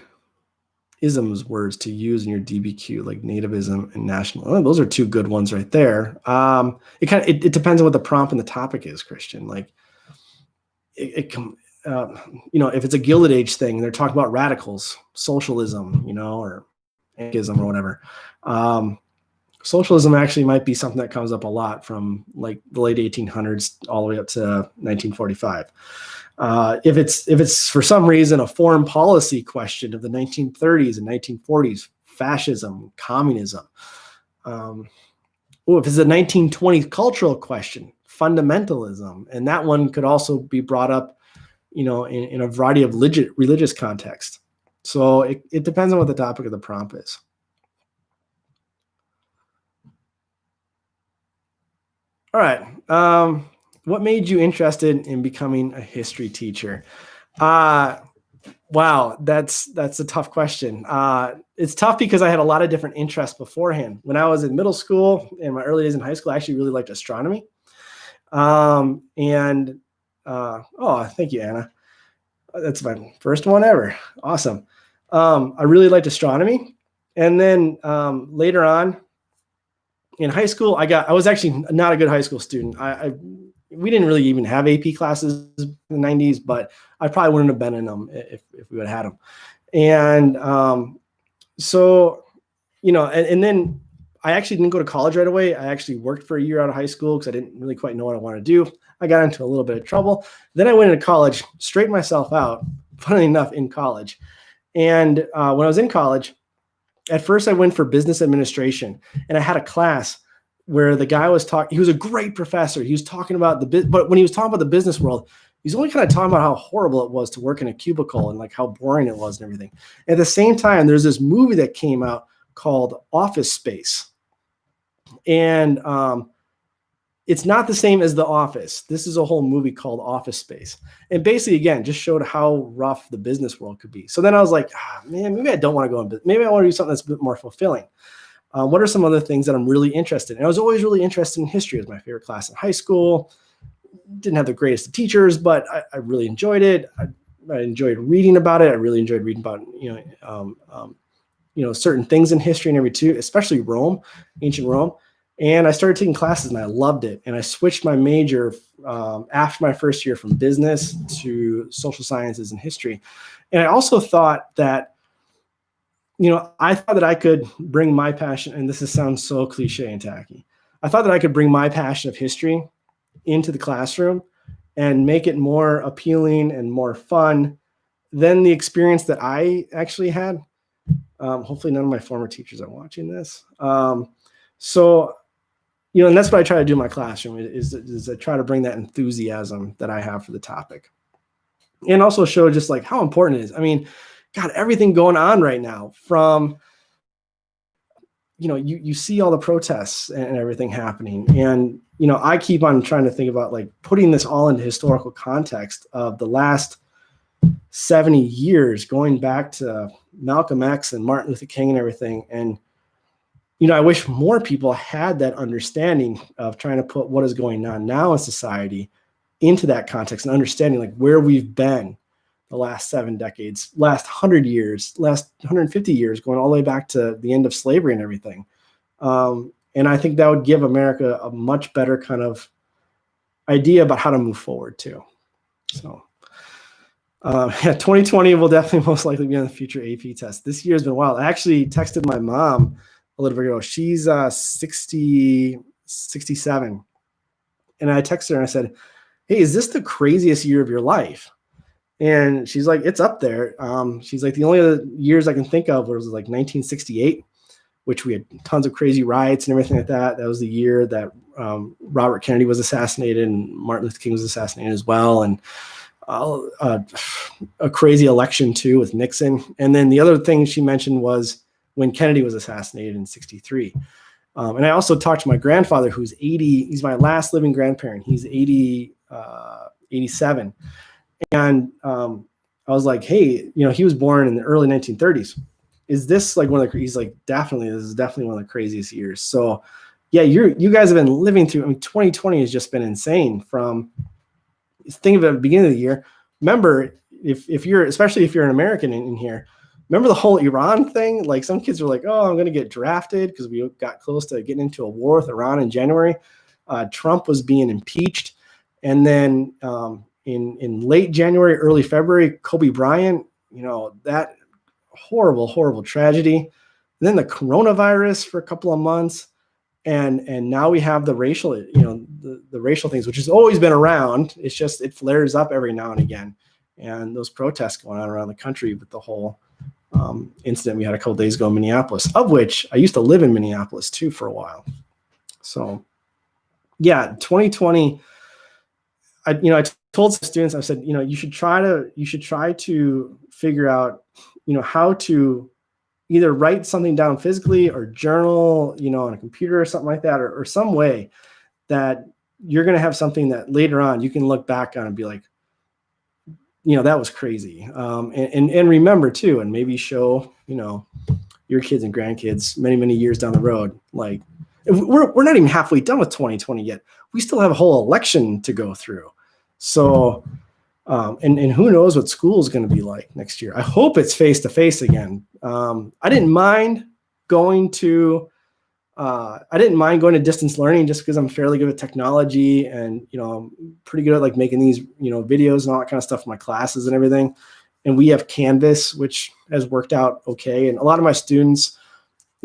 isms words to use in your DBQ, like nativism and national? Oh, those are two good ones right there. It depends on what the prompt and the topic is, Christian. Like if it's a Gilded Age thing, they're talking about radicals, socialism, or anarchism or whatever. Socialism actually might be something that comes up a lot from like the late 1800s all the way up to 1945. If it's for some reason a foreign policy question of the 1930s and 1940s, fascism, communism. If it's a 1920s cultural question, fundamentalism, and that one could also be brought up, in a variety of religious contexts. So it depends on what the topic of the prompt is. All right. What made you interested in becoming a history teacher? Wow, that's a tough question. It's tough because I had a lot of different interests beforehand. When I was in middle school, in my early days in high school, I actually really liked astronomy. Oh, thank you, Anna. That's my first one ever. Awesome. I really liked astronomy. And then later on in high school, I was actually not a good high school student. We didn't really even have AP classes in the 90s, but I probably wouldn't have been in them if we would have had them. And so, and then I actually didn't go to college right away. I actually worked for a year out of high school because I didn't really quite know what I wanted to do. I got into a little bit of trouble. Then I went into college, straightened myself out, funnily enough, in college. And when I was in college, at first I went for business administration, and I had a class where the guy was talking. He was a great professor. He was talking about but when he was talking about the business world, he's only kind of talking about how horrible it was to work in a cubicle and like how boring it was and everything. At the same time, there's this movie that came out called Office Space. And it's not the same as The Office. This is a whole movie called Office Space. And basically, again, just showed how rough the business world could be. So then I was like, man, maybe I don't want to go in business. Maybe I want to do something that's a bit more fulfilling. What are some other things that I'm really interested in? I was always really interested in history. It was my favorite class in high school. Didn't have the greatest of teachers, but I really enjoyed it. I enjoyed reading about it. I really enjoyed reading about, certain things in history and everything too, especially Rome, ancient Rome. And I started taking classes and I loved it. And I switched my major after my first year from business to social sciences and history. And I also thought that, I thought that I could bring my passion, and this sounds so cliche and tacky. I thought that I could bring my passion of history into the classroom and make it more appealing and more fun than the experience that I actually had. Hopefully none of my former teachers are watching this. And that's what I try to do in my classroom is I try to bring that enthusiasm that I have for the topic and also show just like how important it is. I mean, God, everything going on right now from, you see all the protests and everything happening. And, I keep on trying to think about like putting this all into historical context of the last 70 years, going back to Malcolm X and Martin Luther King and everything. And, I wish more people had that understanding of trying to put what is going on now in society into that context and understanding like where we've been the last 7 decades, last 100 years, last 150 years, going all the way back to the end of slavery and everything. And I think that would give America a much better kind of idea about how to move forward too. So 2020 will definitely most likely be on the future AP test. This year has been wild. I actually texted my mom a little bit ago. She's 67. And I texted her and I said, hey, is this the craziest year of your life? And she's like, it's up there. She's like, the only other years I can think of was like 1968, which we had tons of crazy riots and everything like that. That was the year that Robert Kennedy was assassinated and Martin Luther King was assassinated as well. And a crazy election too with Nixon. And then the other thing she mentioned was when Kennedy was assassinated in 63. And I also talked to my grandfather, who's 80. He's my last living grandparent. He's 87. And I was like, hey, he was born in the early 1930s. Is this like he's like, definitely, this is definitely one of the craziest years. So yeah, you guys have been living through, 2020 has just been insane from, think of it at the beginning of the year. Remember, if you're, especially if you're an American in here, remember the whole Iran thing? Like some kids were like, oh, I'm going to get drafted because we got close to getting into a war with Iran in January. Trump was being impeached. And then in late January, early February, Kobe Bryant, that horrible, horrible tragedy. And then the coronavirus for a couple of months. And now we have the racial, the racial things, which has always been around. It's just, it flares up every now and again. And those protests going on around the country with the whole incident we had a couple days ago in Minneapolis, of which I used to live in Minneapolis too for a while. So yeah, 2020, I told some students, I said, you should try to figure out, how to either write something down physically or journal, on a computer or something like that, or some way that you're going to have something that later on you can look back on and be like, that was crazy. And remember too, and maybe show, your kids and grandkids many, many years down the road. Like we're not even halfway done with 2020 yet. We still have a whole election to go through. So, and who knows what school is going to be like next year. I hope it's face-to-face again. I didn't mind going to distance learning just because I'm fairly good at technology and, I'm pretty good at like making these, videos and all that kind of stuff for my classes and everything. And we have Canvas, which has worked out okay. And a lot of my students,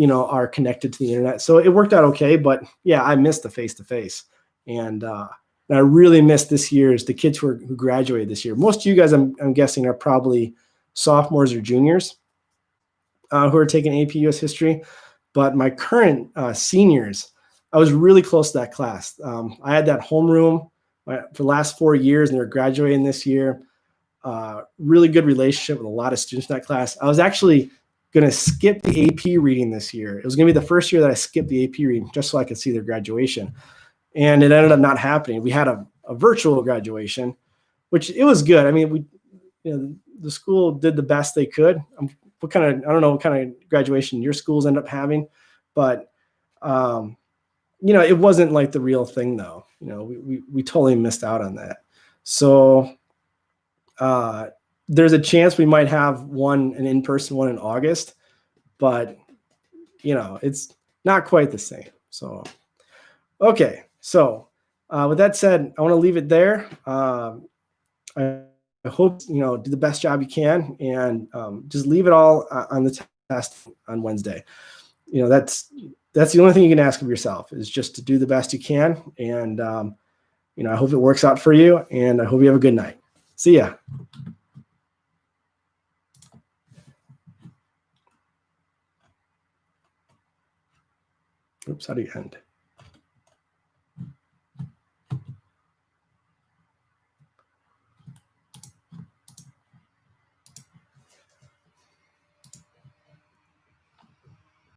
are connected to the internet. So it worked out okay, but yeah, I missed the face-to-face. And I really missed this year's, the kids who graduated this year. Most of you guys, I'm guessing, are probably sophomores or juniors who are taking AP US history. But my current seniors, I was really close to that class. I had that homeroom for the last 4 years, and they're graduating this year. Really good relationship with a lot of students in that class. I was actually going to skip the AP reading this year. It was going to be the first year that I skipped the AP reading just so I could see their graduation. And it ended up not happening. We had a virtual graduation, which it was good. I mean, the school did the best they could. I don't know what kind of graduation your schools end up having, but it wasn't like the real thing though. We totally missed out on that. So there's a chance we might have an in-person one in August, but it's not quite the same. So, okay. So with that said, I want to leave it there. I hope, do the best job you can, and just leave it all on the test on Wednesday. That's the only thing you can ask of yourself, is just to do the best you can. And, I hope it works out for you, and I hope you have a good night. See ya. Oops, how do you end?